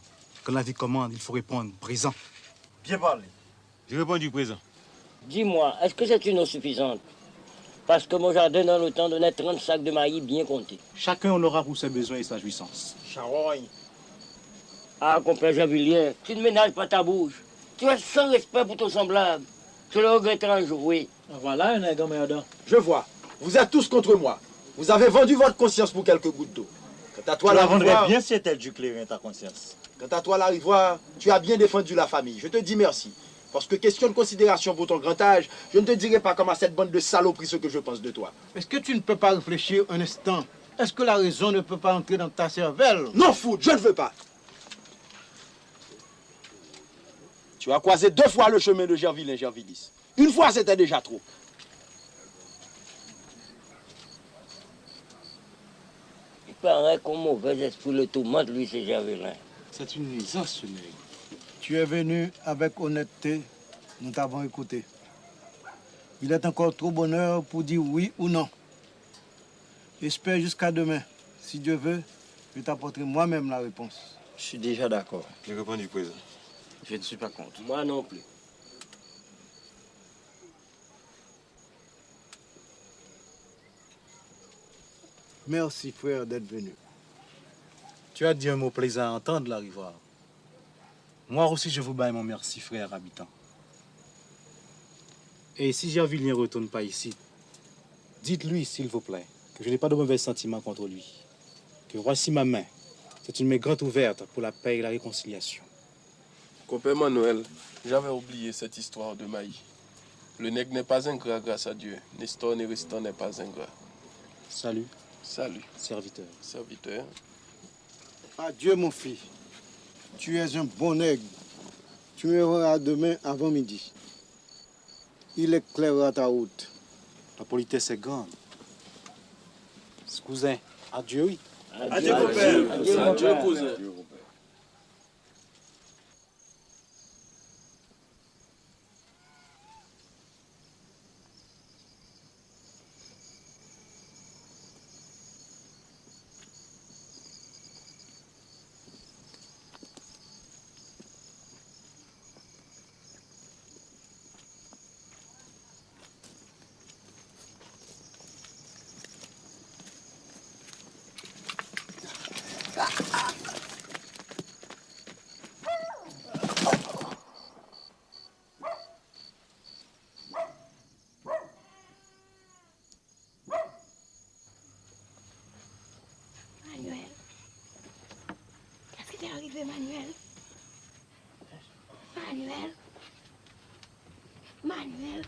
Quand la vie commande, il faut répondre présent. Bien parlé. Je réponds du présent. Dis-moi, est-ce que c'est une eau suffisante? Parce que mon jardin, dans le temps, donnait 30 sacs de maïs bien comptés. Chacun en aura pour ses besoins et sa jouissance. Charogne. Ah, compère Javilien, tu ne ménages pas ta bouche. Tu es sans respect pour ton semblable. Tu le regretteras un jour, oui. Voilà un nègre merdant. Je vois. Vous êtes tous contre moi. Vous avez vendu votre conscience pour quelques gouttes d'eau. Quant à toi, tu la vendrais l'Arivoire, bien si c'était du clairin, ta conscience. Quant à toi, l'Arivoire, tu as bien défendu la famille. Je te dis merci. Parce que question de considération pour ton grand âge, je ne te dirai pas comme à cette bande de saloperies ce que je pense de toi. Est-ce que tu ne peux pas réfléchir un instant? Est-ce que la raison ne peut pas entrer dans ta cervelle? Non, fou, je ne veux pas. Tu as croisé 2 fois le chemin de Gerville Gervidis. Une fois, c'était déjà trop. Il paraît qu'un mauvais esprit le tourmente, lui, c'est Javelin. C'est une nuisance, ce nègre. Tu es venu avec honnêteté, nous t'avons écouté. Il est encore trop bonheur pour dire oui ou non. Espère jusqu'à demain. Si Dieu veut, je t'apporterai moi-même la réponse. Je suis déjà d'accord. Je réponds du présent. Je ne suis pas contre. Moi non plus. Merci, frère, d'être venu. Tu as dit un mot plaisant à entendre, l'Arivoire. Moi aussi, je vous baille mon merci, frère habitant. Et si Gerville ne retourne pas ici, dites-lui, s'il vous plaît, que je n'ai pas de mauvais sentiments contre lui. Que voici ma main. C'est une main grande ouverte pour la paix et la réconciliation. Compère Manuel, j'avais oublié cette histoire de Maï. Le nègre n'est pas ingrat grâce à Dieu. Nestor Néristan n'est pas ingrat. Salut. Salut. Serviteur. Serviteur. Adieu, mon fils. Tu es un bon nègre. Tu me verras demain avant midi. Il éclairera ta route. La politesse est grande. Cousin, adieu, oui. Adieu, compère. Adieu, cousin. Manuel. Qu'est-ce qui t'est arrivé, Manuel? Manuel. Manuel.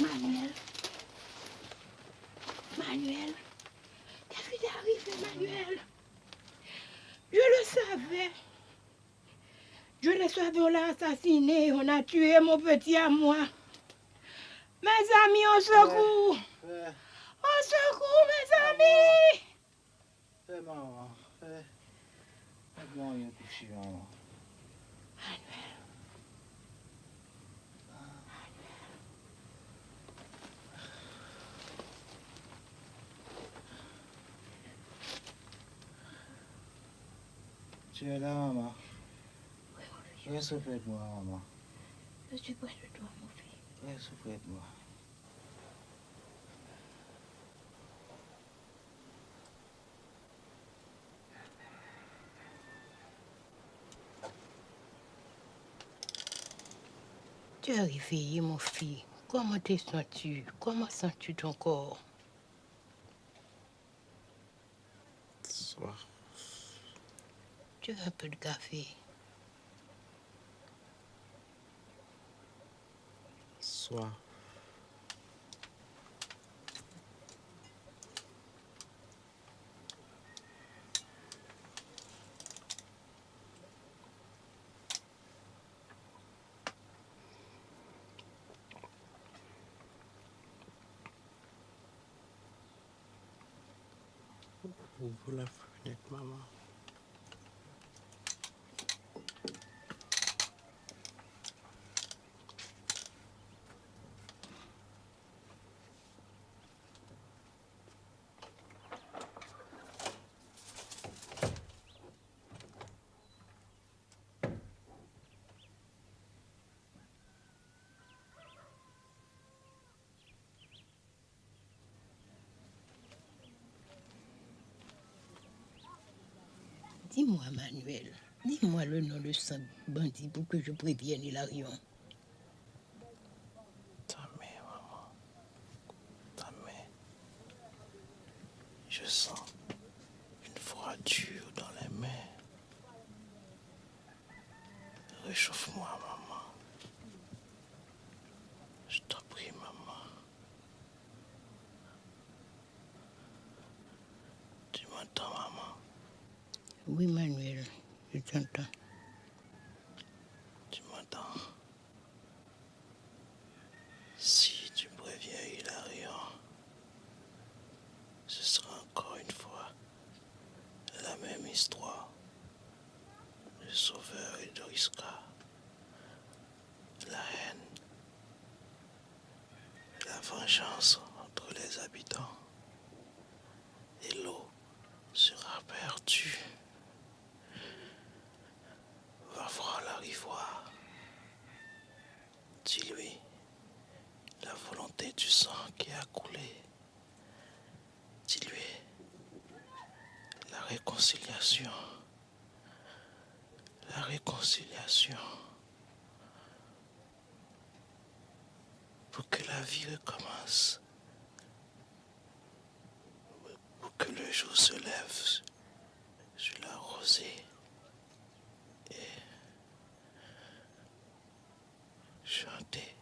Manuel. Manuel. Qu'est-ce qui t'est arrivé, Manuel? Je le savais. Je le savais, on l'a assassiné, on a tué mon petit à moi. Mes amis, au secours! Au secours, mes amis! Fais maman, fais. Fais-moi rien coucher, maman. Tu es là, maman. Reste près de moi, maman. Je suis près de toi, mon fils. Reste près de moi. Tu es réveillé, mon fils. Comment te sens-tu? Comment sens-tu ton corps? Soir. Tu Tu veux un peu de café? Soif. Ouvre la fenêtre, maman. Dis-moi, Manuel, dis-moi le nom de ce bandit pour que je prévienne Hilarion. Ta main, maman. Ta main. Je sens une froidure dans les mains. Réchauffe-moi, maman. Je t'en prie, maman. Tu m'entends, maman? Oui, Manuel, je t'entends. Tu m'entends? Si tu préviens Hilarion, ce sera encore une fois la même histoire. Le Sauveur et Doriska. La haine. La vengeance entre les habitants. Et l'eau sera perdue. Va voir la rivoire. Dis-lui la volonté du sang qui a coulé. Dis-lui la réconciliation. La réconciliation. Pour que la vie recommence. Pour que le jour se lève sur la rosée. Chantez,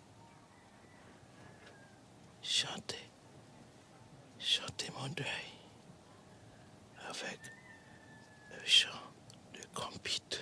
chantez, chantez mon deuil avec le chant de Compite.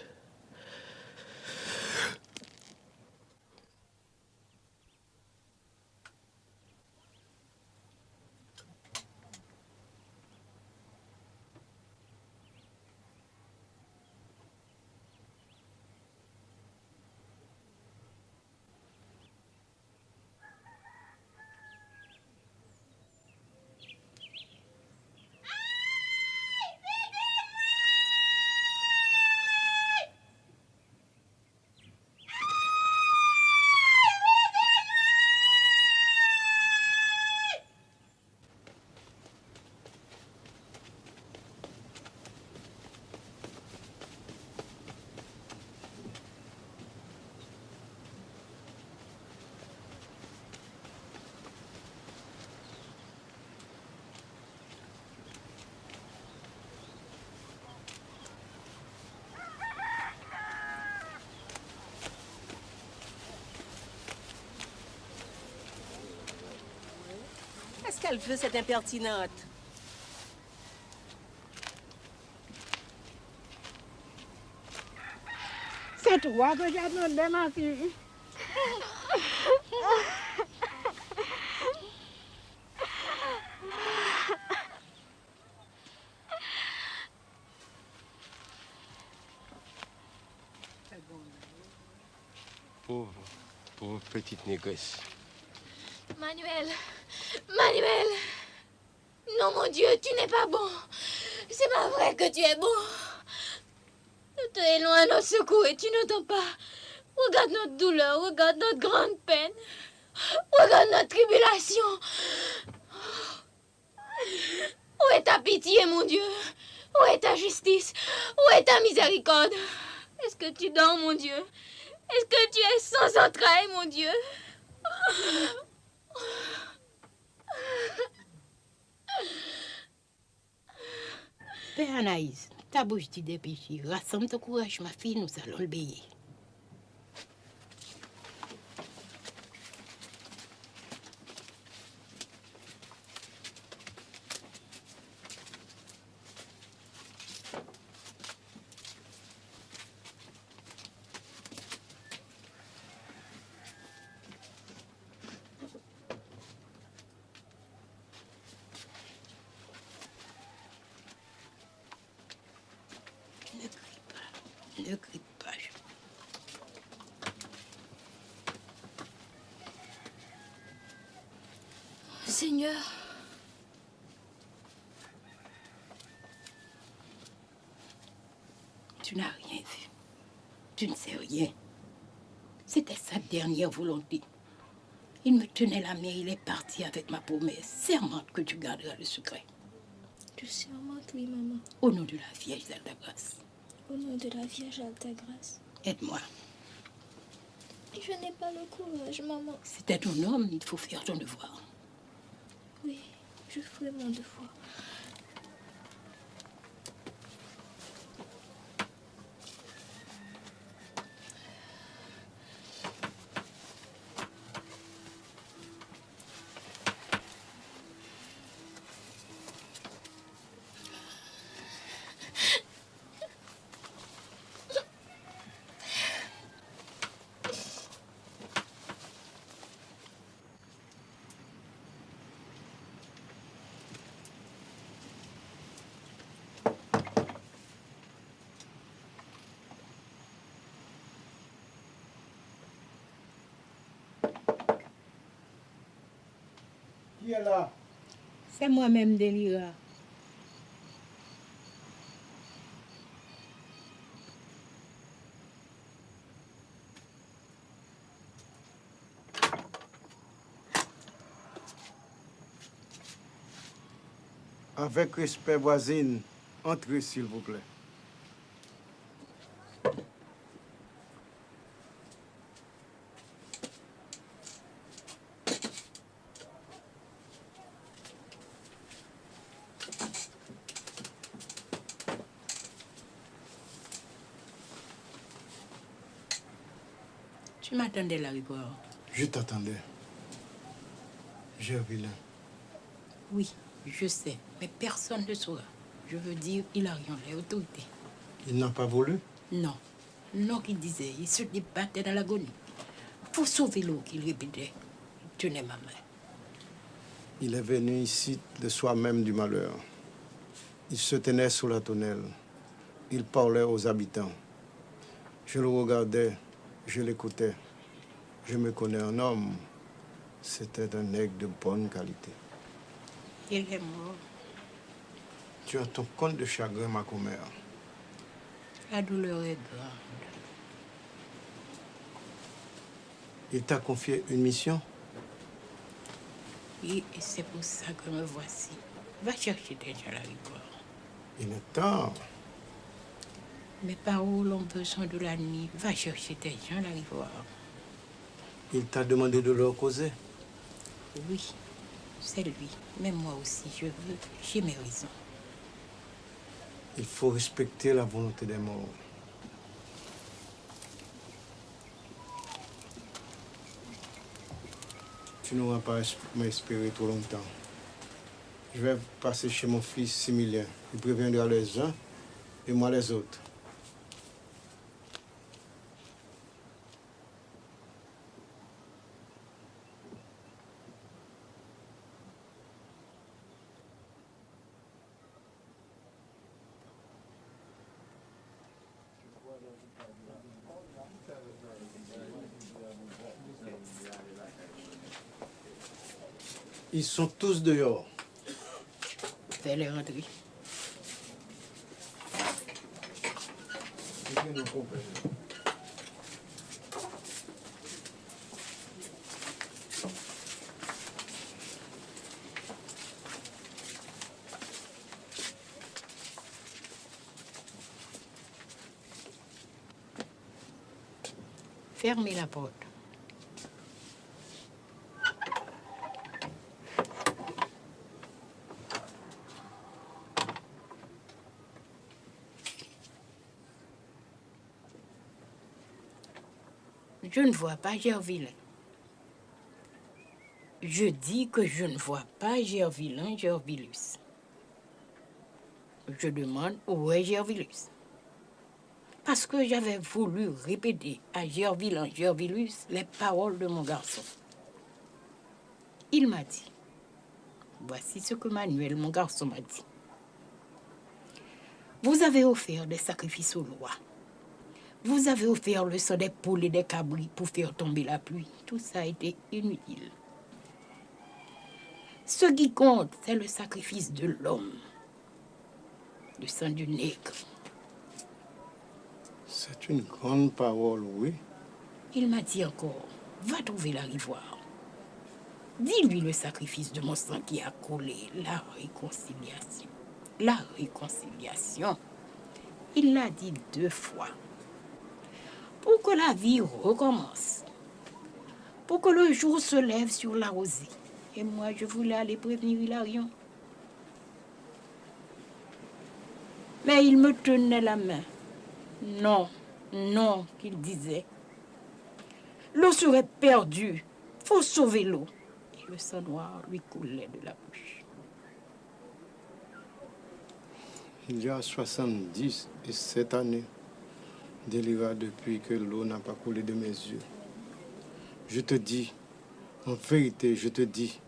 Qu'est-ce qu'elle veut, cette impertinente? C'est toi que j'ai demandé, ma fille. Pauvre petite négresse. Manuel, Manuel, non mon Dieu, tu n'es pas bon. C'est pas vrai que tu es bon. Nous te élons à notre secours et tu n'entends pas. Regarde notre douleur, regarde notre grande peine. Regarde notre tribulation. Où est ta pitié, mon Dieu? Où est ta justice? Où est ta miséricorde? Est-ce que tu dors, mon Dieu? Est-ce que tu es sans entrailles, mon Dieu? Père Anaïs, Ta bouche dit des péchés. Rassemble ton courage, ma fille, nous allons le payer. Ne crie pas. Seigneur, tu n'as rien vu. Tu ne sais rien. C'était sa dernière volonté. Il me tenait la main, il est parti avec ma promesse. Sermente que tu garderas le secret. je sermente, oui, maman. Au nom de la Vierge d'Alta-Grâce. Au nom de la Vierge Alta-Grâce. Aide-moi. Je n'ai pas le courage, maman. C'était ton homme, il faut faire ton devoir. Oui, je ferai mon devoir. Qui est là? C'est moi-même, Délira. Avec respect, voisine, entrez s'il vous plaît. Tu m'attendais là, Rigor? Je t'attendais. J'ai vilain. Oui, je sais, mais personne ne saura. Je veux dire, il a rien les autorités. Il n'a pas voulu? Non. Non, qu'il disait, il se débattait dans l'agonie. Pour sauver l'eau, qu'il répétait, il tenait ma main. Il est venu ici de soi-même du malheur. Il se tenait sous la tonnelle. Il parlait aux habitants. Je le regardais, je l'écoutais. Je me connais un homme. C'était un nègre de bonne qualité. Il est mort. Tu as ton compte de chagrin, ma commère. La douleur est grande. Il t'a confié une mission? Oui, et c'est pour ça que me voici. Va chercher des gens à Rigor. Il est tard. Mes paroles ont besoin de la nuit. Va chercher des gens à Rigor. Il t'a demandé de leur causer? Oui, c'est lui. Mais moi aussi, je veux. J'ai mes raisons. Il faut respecter la volonté des morts. Tu n'auras pas m'espérer trop longtemps. Je vais passer chez mon fils Similien. Il préviendra les uns et moi les autres. Ils sont tous dehors. Fais-les rentrer. Fermez la porte. Je ne vois pas Gervillain. Je dis que je ne vois pas Gervillain Gervillus. Je demande où est Gervillus. Parce que j'avais voulu répéter à Gervillain Gervillus les paroles de mon garçon. Il m'a dit, voici ce que Manuel, mon garçon, m'a dit. Vous avez offert des sacrifices aux lois. Vous avez offert le sang des poules et des cabris pour faire tomber la pluie. Tout ça a été inutile. Ce qui compte, c'est le sacrifice de l'homme, le sang du nègre. C'est une grande parole, oui. Il m'a dit encore, va trouver la rivoire. Dis-lui le sacrifice de mon sang qui a coulé, la réconciliation. La réconciliation. Il l'a dit 2 fois. Pour que la vie recommence. Pour que le jour se lève sur la rosée. Et moi, je voulais aller prévenir Hilarion. Mais il me tenait la main. Non, non, qu'il disait. L'eau serait perdue. Faut sauver l'eau. Et le sang noir lui coulait de la bouche. Il y a 77 années, délira depuis que l'eau n'a pas coulé de mes yeux. Je te dis, en vérité, je te dis,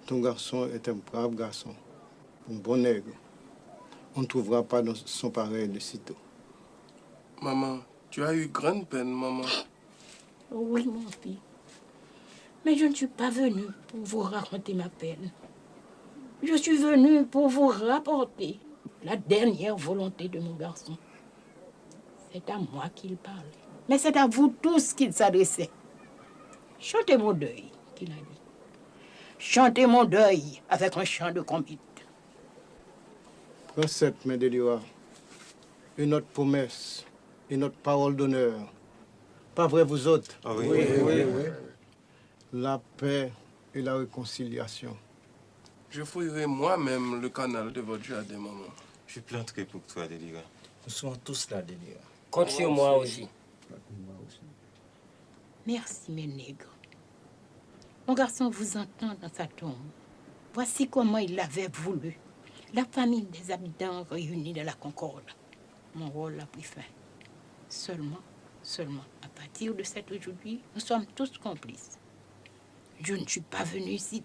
ton garçon est un brave garçon, un bon nègre. On ne trouvera pas dans son pareil de sitôt. Maman, tu as eu grande peine, maman. Oui, mon fils. Mais je ne suis pas venue pour vous raconter ma peine. Je suis venue pour vous rapporter la dernière volonté de mon garçon. C'est à moi qu'il parlait. Mais c'est à vous tous qu'il s'adressait. Chantez mon deuil, qu'il a dit. Chantez mon deuil avec un chant de convite. Prends cette main de Délira, et notre promesse, et notre parole d'honneur. Pas vrai, vous autres? Ah oui. Oui. La paix et la réconciliation. Je fouillerai moi-même le canal de votre jardin, maman. Je planterai pour toi, Délira. Nous sommes tous là, Délira. Compte sur moi aussi. Merci, mes nègres. Mon garçon vous entend dans sa tombe. Voici comment il l'avait voulu. La famille des habitants réunis de la Concorde. Mon rôle a pris fin. Seulement, à partir de cet aujourd'hui, nous sommes tous complices. Je ne suis pas venu ici.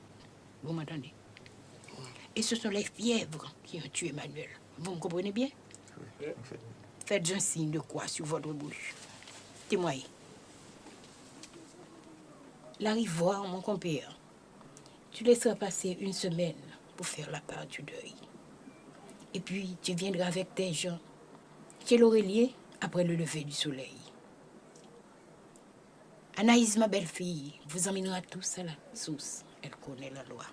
Vous m'entendez? Et ce sont les fièvres qui ont tué Manuel. Vous me comprenez bien? Oui. Faites un signe de croix sur votre bouche. Témoignez. La rivoire, mon compère, tu laisseras passer 1 semaine pour faire la part du deuil. Et puis, tu viendras avec tes gens chez l'Aurélier après le lever du soleil. Anaïs, ma belle-fille, vous emmènera tous à la source. Elle connaît la loi.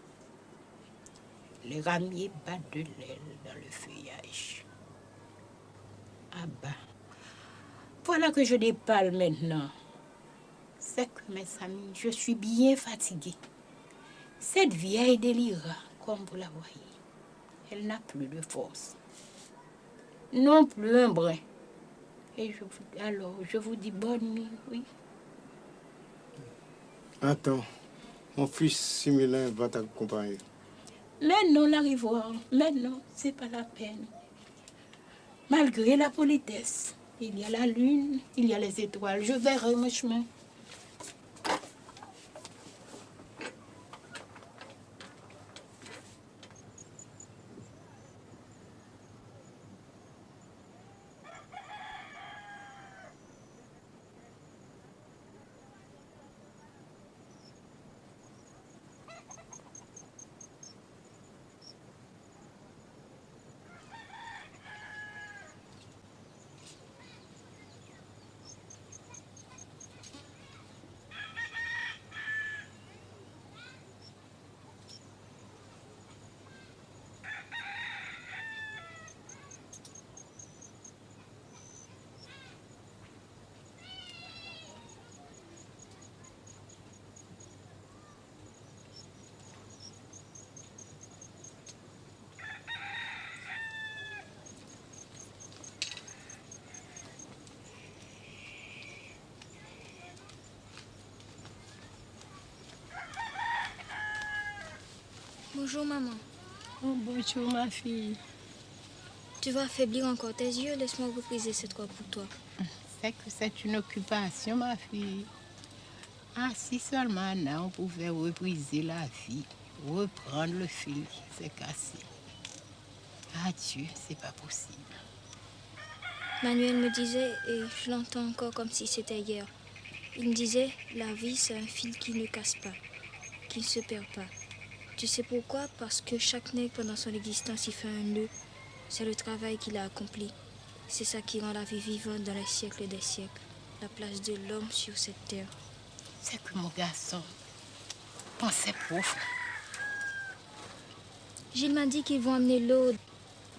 Les ramiers battent de l'aile dans le feuillage. Ah ben, voilà que je dépale maintenant. C'est que, mes amis, je suis bien fatiguée. Cette vieille Délira, comme vous la voyez, elle n'a plus de force. Non plus un brin. Et je vous dis bonne nuit, oui. Attends, mon fils Similin va t'accompagner. Mais non, la rivoire, mais non, c'est pas la peine. Malgré la politesse, il y a la lune, il y a les étoiles, je verrai mon chemin. Bonjour, maman. Oh, bonjour, ma fille. Tu vas affaiblir encore tes yeux. Laisse-moi repriser cette croix pour toi. C'est que c'est une occupation, ma fille. Ah, si seulement, Anna, on pouvait repriser la vie, reprendre le fil qui s'est cassé. Adieu, c'est pas possible. Manuel me disait, et je l'entends encore comme si c'était hier, il me disait, la vie c'est un fil qui ne casse pas, qui ne se perd pas. Tu sais pourquoi? Parce que chaque nègre pendant son existence il fait un nœud. C'est le travail qu'il a accompli. C'est ça qui rend la vie vivante dans les siècles des siècles. La place de l'homme sur cette terre. C'est que mon garçon pensait profond. Gilles m'a dit qu'ils vont amener l'eau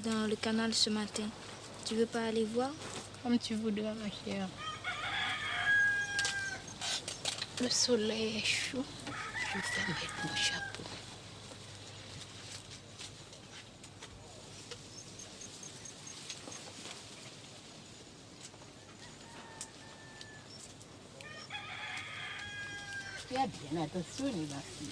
dans le canal ce matin. Tu veux pas aller voir? Comme tu voudras, ma chère. Le soleil est chaud. Je vais mettre mon chapeau. Fais bien attention, ma fille.